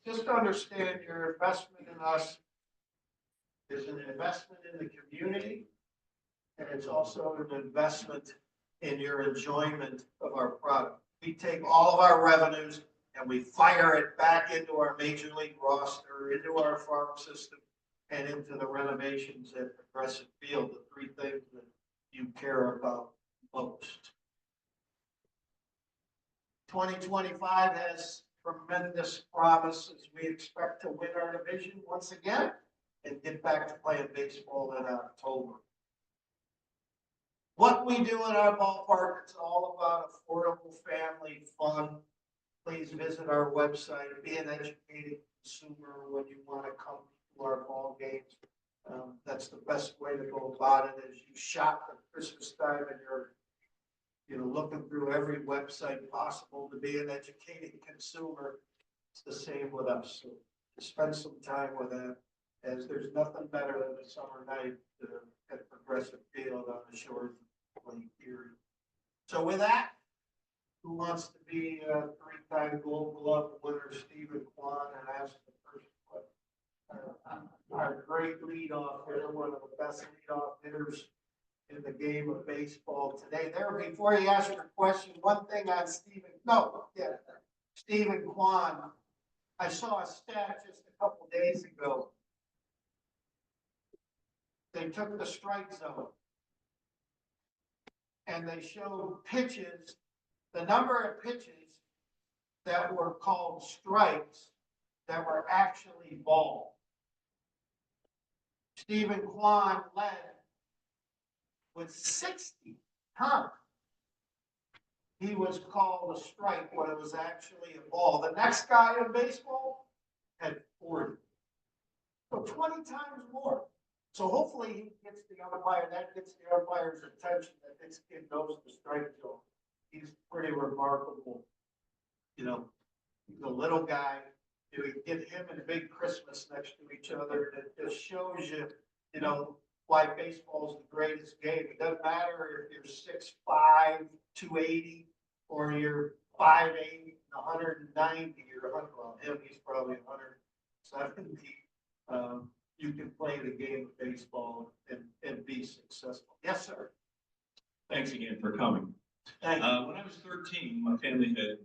Just understand your investment in us is an investment in the community, and it's also an investment in your enjoyment of our product. We take all of our revenues and we fire it back into our major league roster, into our farm system, and into the renovations at Progressive Field, the 3 things that you care about most. 2025 has tremendous promise as we expect to win our division once again and get back to playing baseball in October. What we do at our ballpark, it's all about affordable family fun. Please visit our website, be an educated consumer when you want to come to our ball games. That's the best way to go about it as you shop at Christmas time and you're looking through every website possible to be an educated consumer. It's the same with us. So spend some time with that, as there's nothing better than a summer night at Progressive Field on the shores of Lake Erie. So with that, who wants to be a 3-time Gold Glove winner, Stephen Kwan, and ask the first question? Our great leadoff hitter, one of the best leadoff hitters in the game of baseball today. There, before you ask your question, one thing on Stephen Kwan. I saw a stat just a couple days ago. They took the strike zone and they showed pitches, the number of pitches that were called strikes that were actually balls. Stephen Kwan led with 60 times. He was called a strike when it was actually a ball. The next guy in baseball had 40. So 20 times more. So hopefully he gets the umpire, that gets the umpire's attention that this kid knows the strike zone. He's pretty remarkable. He's a little guy. You get him and Big Christmas next to each other. It just shows you, why baseball is the greatest game. It doesn't matter if you're 6'5", 280, or you're 5'8", 190, well, him, he's probably 170. You can play the game of baseball and be successful. Yes, sir. Thanks again for coming. Thank you. When I was 13, my family had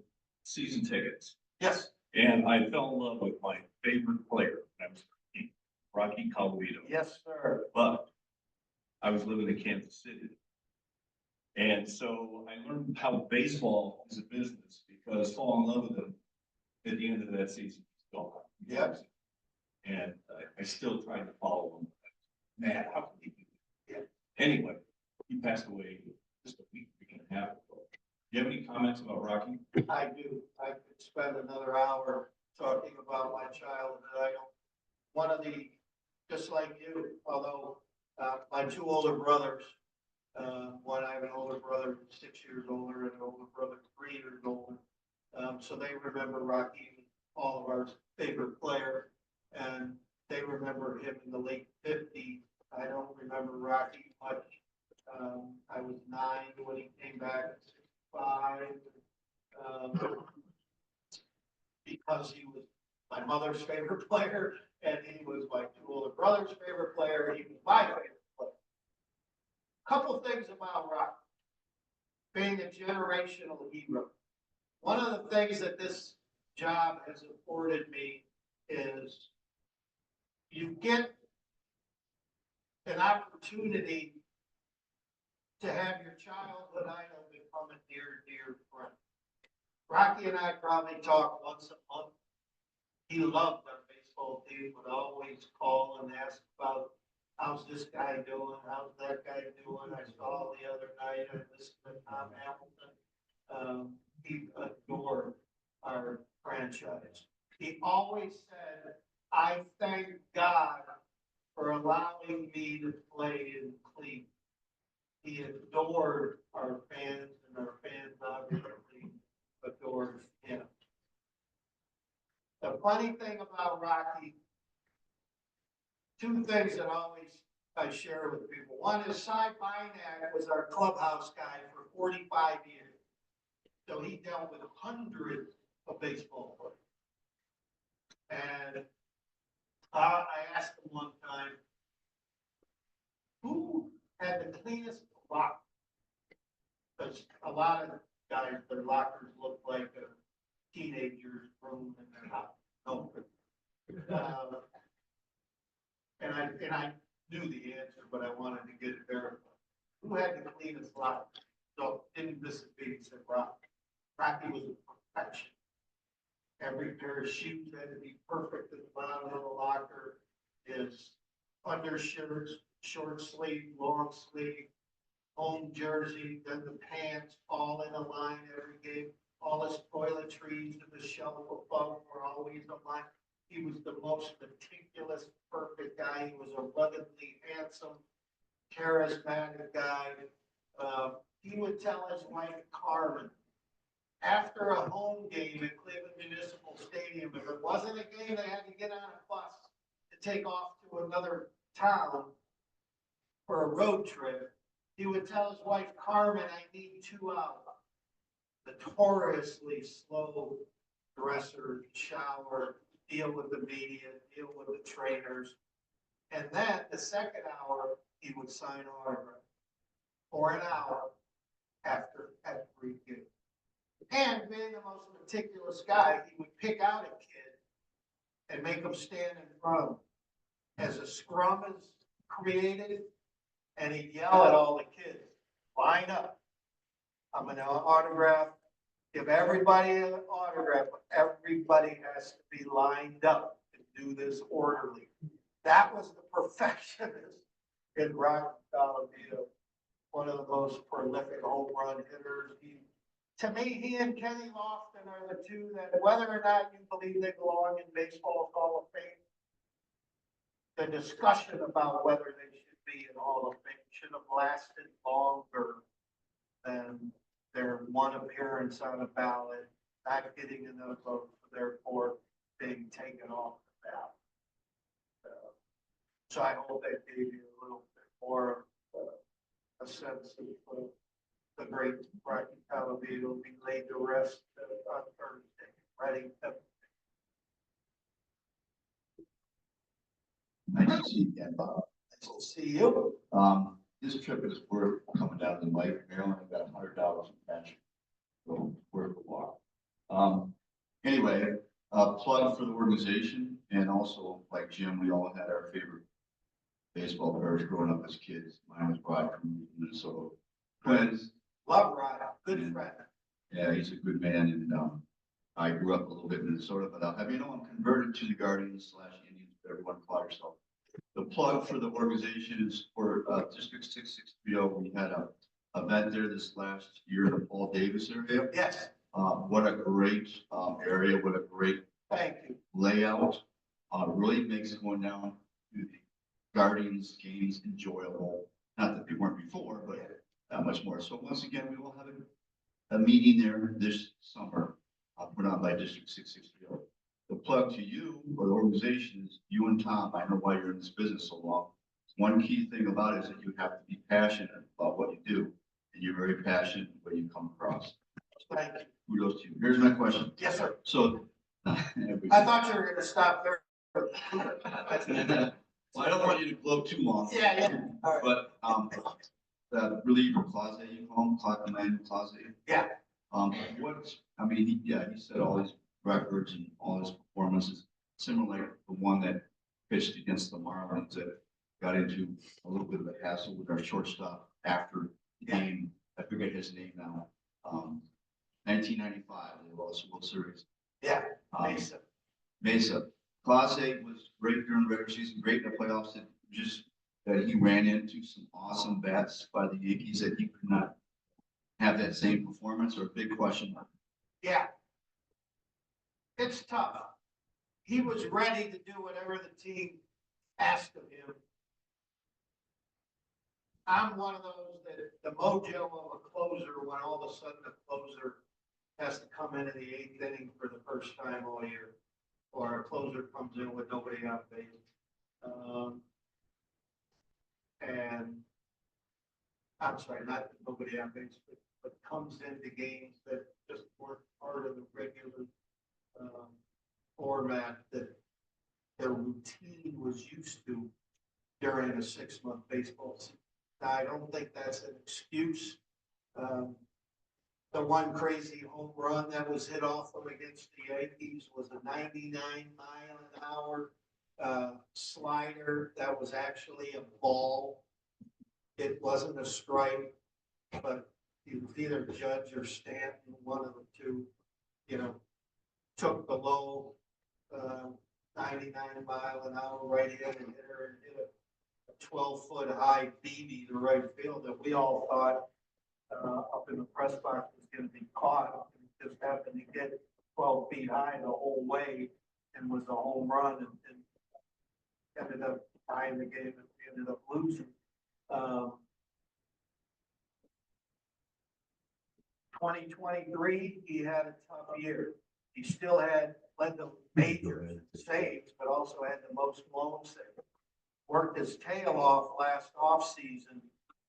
season tickets, Yes. and I fell in love with my favorite player when I was 13, Rocky Colavito. Yes, sir. But I was living in Kansas City. And so I learned how baseball is a business because fall in love with him at the end of that season. Yep. And I still try to follow him. Man, how can he do that? Yeah. Anyway, he passed away just a week and a half ago. Do you have any comments about Rocky? I do. I could spend another hour talking about my childhood. Just like you, although my 2 older brothers, I have an older brother 6 years older and an older brother 3 years older. So they remember Rocky, all of our favorite player, and they remember him in the late 50s. I don't remember Rocky much. I was 9 when he came back at 65, because he was my mother's favorite player, and he was my 2 older brothers' favorite player. He was my favorite player. Couple things about Rocky being a generational hero. One of the things that this job has afforded me is you get an opportunity to have your childhood idol become a dear, dear friend. Rocky and I probably talk once a month. He loved our baseball team, would always call and ask about, how's this guy doing? How's that guy doing? I saw the other night, I listened to Tom Hamilton. He adored our franchise. He always said, I thank God for allowing me to play in Cleveland. He adored our fans, and our fans obviously adored him. The funny thing about Rocky, two things that always I share with people. One is Cy Bynack was our clubhouse guy for 45 years. So he dealt with hundreds of baseball players. And I asked him one time, who had the cleanest locker? Because a lot of guys, their lockers look like a teenager's room in their house. No. And I knew the answer, but I wanted to get it verified. Who had the cleanest locker? So didn't miss a beat, said Rocky. Rocky was a perfection. Every pair of shoes had to be perfect at the bottom of the locker. His undershirts, short sleeve, long sleeve, home jersey, then the pants, all in a line every game. All his toiletries and the shelf above were always a line. He was the most meticulous, perfect guy. He was a ruggedly handsome, charismatic guy. He would tell his wife, Carmen, after a home game at Cleveland Municipal Stadium, if it wasn't a game, they had to get on a bus to take off to another town for a road trip. He would tell his wife, Carmen, I need 2 hours. Notoriously slow dresser, shower, deal with the media, deal with the trainers. And then the second hour, he would sign autographs for an hour after every game. And being the most meticulous guy, he would pick out a kid and make him stand in front of him as a scrum is created, and he'd yell at all the kids, line up. I'm gonna autograph, give everybody an autograph, but everybody has to be lined up and do this orderly. That was the perfectionist in Rocky Colavito, one of the most prolific home run hitters. To me, he and Kenny Lofton are the two that, whether or not you believe they belong in baseball's Hall of Fame, the discussion about whether they should be in Hall of Fame should have lasted longer than their one appearance on a ballot, not getting enough votes, therefore being taken off the ballot. So I hope that gave you a little bit more of a sense of the great Rocky Colavito. We laid to rest on Thursday, ready to. Nice to see you again, Bob. Nice to see you. This trip is worth coming down to Lake Maryland. I got $100 in cash. So worth the walk. Anyway, plug for the organization, and also like Jim, we all had our favorite baseball players growing up as kids. Mine was Rod from Minnesota. Twins. Love Rod, good friend. Yeah, he's a good man, and I grew up a little bit in Minnesota, but I'll have you know I'm converted to the Guardians / Indians, whatever you want to call yourself. The plug for the organization is for District 6630. We had a event there this last year in the Paul Davis area. Yes, What a great area, what a great thank you. layout. Really makes going down to the Guardians games enjoyable. Not that they weren't before, but that much more. So once again, we will have a meeting there this summer, put on by District 6630. The plug to you or the organization is you and Tom. I know why you're in this business so long. One key thing about it is that you have to be passionate about what you do, and you're very passionate in the way you come across. Thank you. Kudos to you. Here's my question. Yes, sir. So. I thought you were gonna stop there. Well, I don't want you to gloat too long. Yeah. All right. But, the reliever closet, you call him, Emmanuel Closet. Yeah. I mean, he said all his records and all his performances, similar like the one that pitched against the Marlins that got into a little bit of a hassle with our shortstop after game, I forget his name now. 1995, they lost the World Series. Yeah, Um, Mesa. Mesa. Class A was great during the regular season, great in the playoffs, and just that he ran into some awesome bats by the Yankees that he could not have that same performance, or a big question mark. Yeah. It's tough. He was ready to do whatever the team asked of him. I'm one of those that the mojo of a closer, when all of a sudden a closer has to come into the eighth inning for the first time all year, or a closer comes in with nobody on base. And I'm sorry, not that nobody on base, but comes into games that just weren't part of the regular format that their routine was used to during a 6-month baseball season. Now, I don't think that's an excuse. The one crazy home run that was hit off them against the Yankees was a 99-mile-an-hour slider that was actually a ball. It wasn't a strike, but it was either Judge or Stanton, one of the two, took the low 99-mile-an-hour right hand and hit her and hit a 12-foot high BB to right field that we all thought up in the press box was going to be caught. It just happened to get 12 feet high the whole way and was a home run and ended up tying the game and we ended up losing. 2023, he had a tough year. He still led the major saves, but also had the most blown saves. Worked his tail off last offseason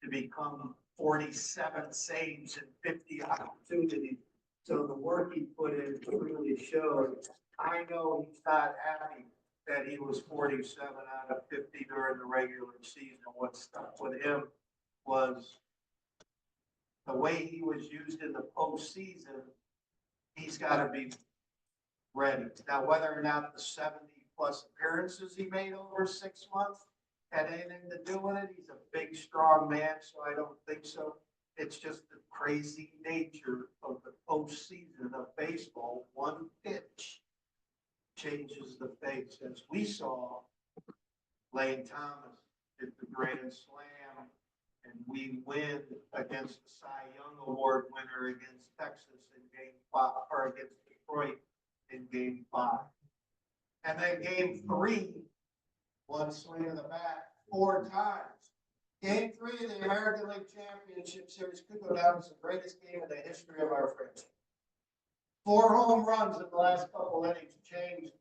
to become 47 saves and 50 opportunities. So the work he put in really showed. I know he's not happy that he was 47 out of 50 during the regular season. What stuck with him was the way he was used in the postseason. He's got to be ready. Now, whether or not the 70-plus appearances he made over 6 months had anything to do with it, he's a big, strong man, so I don't think so. It's just the crazy nature of the postseason of baseball. One pitch changes the face. As we saw, Lane Thomas did the Grand Slam, and we win against the Cy Young Award winner against Texas in Game 5, or against Detroit in Game 5. And then Game 3, one swing of the bat 4 times. Game 3 of the American League Championship Series could go down as the greatest game in the history of our franchise. 4 home runs in the last couple innings changed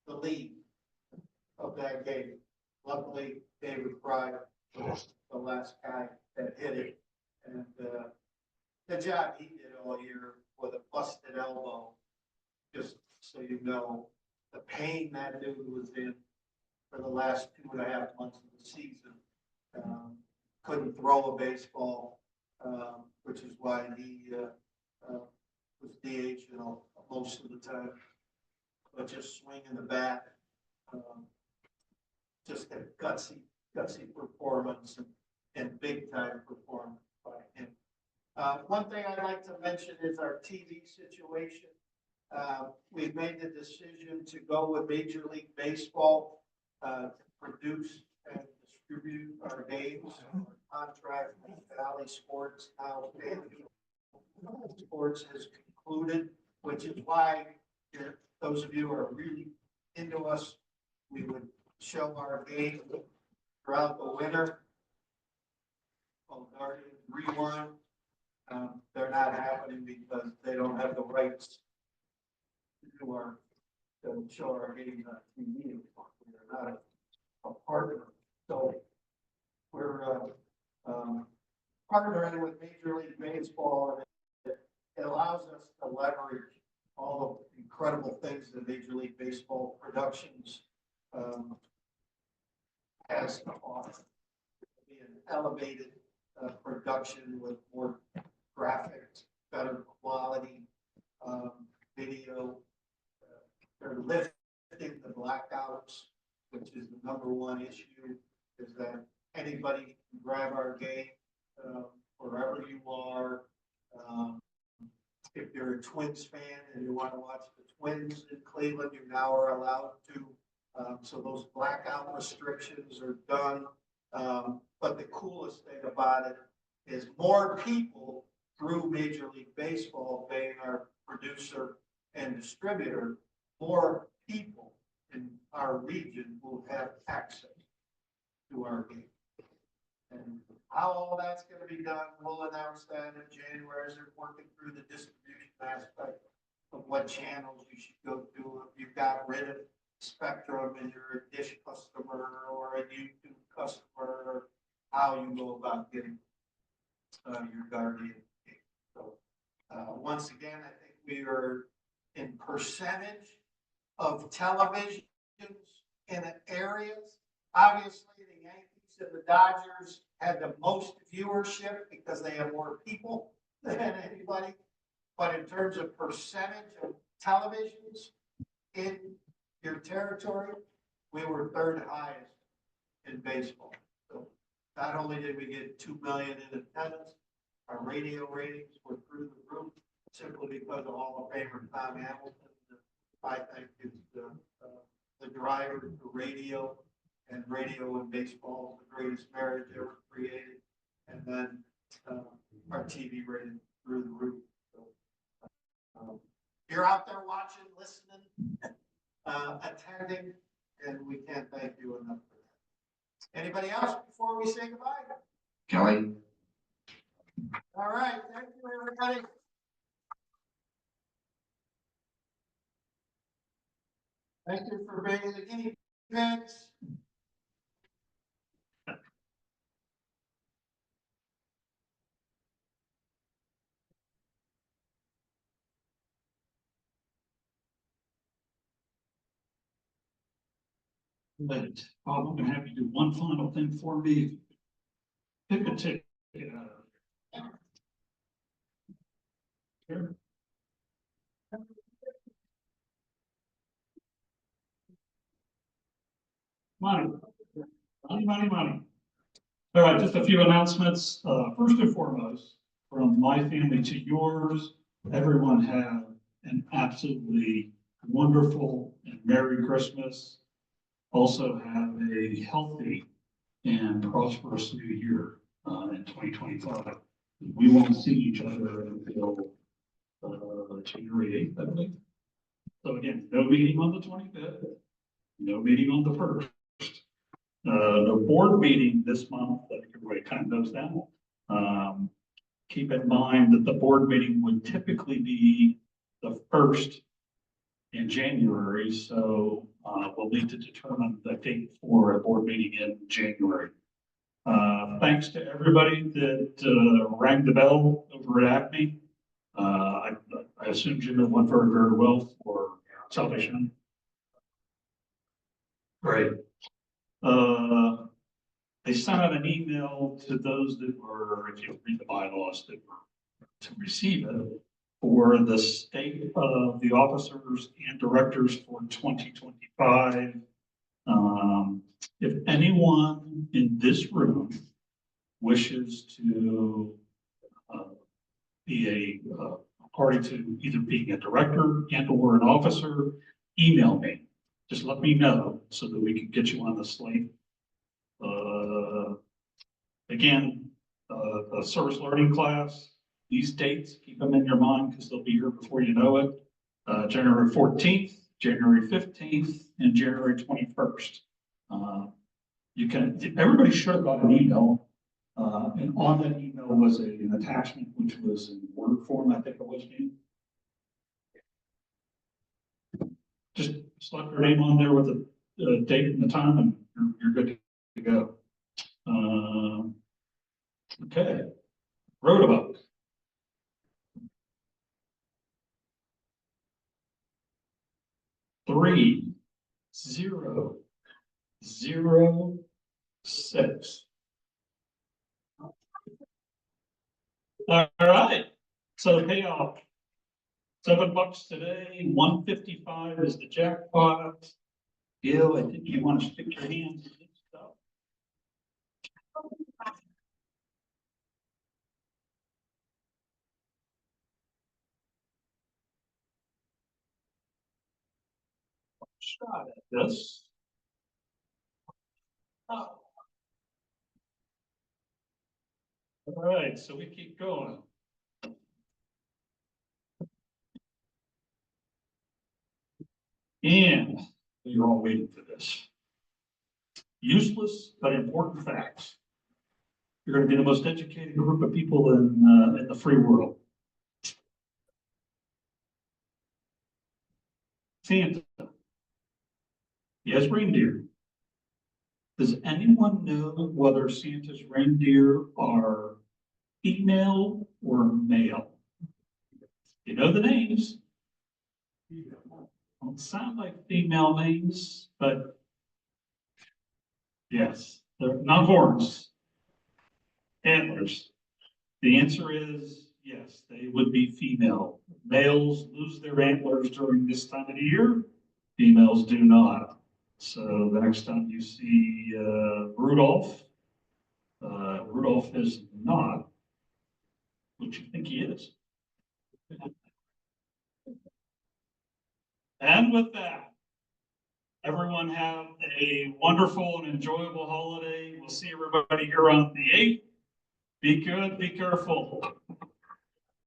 the lead of that game. Luckily, David Pryor was the last guy that hit it. And the job he did all year with a busted elbow, just so you know, the pain that dude was in for the last 2.5 months of the season. Couldn't throw a baseball, which is why he was DH, most of the time. But just swinging the bat, just a gutsy performance and big time performance by him. One thing I'd like to mention is our TV situation. We've made the decision to go with Major League Baseball to produce and distribute our games. Our contract with Valley Sports now, Sports has concluded, which is why those of you who are really into us, we would show our games throughout the winter. Guardian Rewind. They're not happening because they don't have the rights to show our games on TV. We're not a partner. So we're partnering with Major League Baseball, and it allows us to leverage all the incredible things that Major League Baseball Productions has to offer. Be an elevated production with more graphics, better quality video. They're lifting the blackouts, which is the #1 issue, is that anybody can grab our game wherever you are. Um, If you're a Twins fan and you want to watch the Twins in Cleveland, you now are allowed to. So those blackout restrictions are done. But the coolest thing about it is more people through Major League Baseball, being our producer and distributor, more people in our region will have access to our game. And how all that's gonna be done, we'll announce that in January as they're working through the distribution aspect of what channels you should go to. If you've got rid of Spectrum and you're a Dish customer or a YouTube customer, or how you go about getting your Guardian game. So, once again, I think we are in percentage of televisions in areas. Obviously, the Yankees and the Dodgers had the most viewership because they have more people than anybody. But in terms of percentage of televisions in your territory, we were third highest in baseball. So not only did we get 2 million in attendance, our radio ratings were through the roof simply because of Hall of Famer Tom Hamilton. I think is the driver to radio, and radio and baseball is the greatest marriage ever created. And then our TV rating through the roof. So, you're out there watching, listening, attending, and we can't thank you enough for that. Anybody else before we say goodbye? Kelly? All right, thank you, everybody. Thank you for being the guinea pigs. But Bob, I'm gonna have you do one final thing for me. Pick a ticket out of here. Money. Money. All right, just a few announcements. First and foremost, from my family to yours, everyone have an absolutely wonderful and Merry Christmas. Also have a healthy and prosperous new year in 2025. We won't see each other until January 8th, I believe. So again, no meeting on the 25th, no meeting on the 1st. The board meeting this month, I think everybody kind of knows that. Keep in mind that the board meeting would typically be the 1st in January, so we'll need to determine the date for a board meeting in January. Thanks to everybody that rang the bell over at Acme. I assume Jim it went very, very well for Salvation. Great. They sent out an email to those that were, if you read the bylaws, that were to receive it for the state of the officers and directors for 2025. If anyone in this room wishes to be a party to either being a director and or an officer, email me. Just let me know so that we can get you on the slate. Again, the service learning class, these dates, keep them in your mind because they'll be here before you know it. January 14th, January 15th, and January 21st. Everybody should have got an email. And on that email was an attachment, which was in Word form, I think it was. Just select your name on there with the date and the time, and you're good to go. Okay, Roundabout. Three, 0, 0, 6. All right, so payoff. $7 today, 155 is the jackpot. Gil, I think you want to stick your hands in this stuff. shot at this. Oh. All right, so we keep going. And you're all waiting for this. Useless but important facts. You're going to be the most educated group of people in the free world. Santa. He has reindeer. Does anyone know whether Santa's reindeer are female or male? You know the names. Don't sound like female names, but yes, they're not horns. Antlers. The answer is yes, they would be female. Males lose their antlers during this time of the year. Females do not. So the next time you see Rudolph, Rudolph is not what you think he is. And with that, everyone have a wonderful and enjoyable holiday. We'll see everybody here on the 8th. Be good, be careful.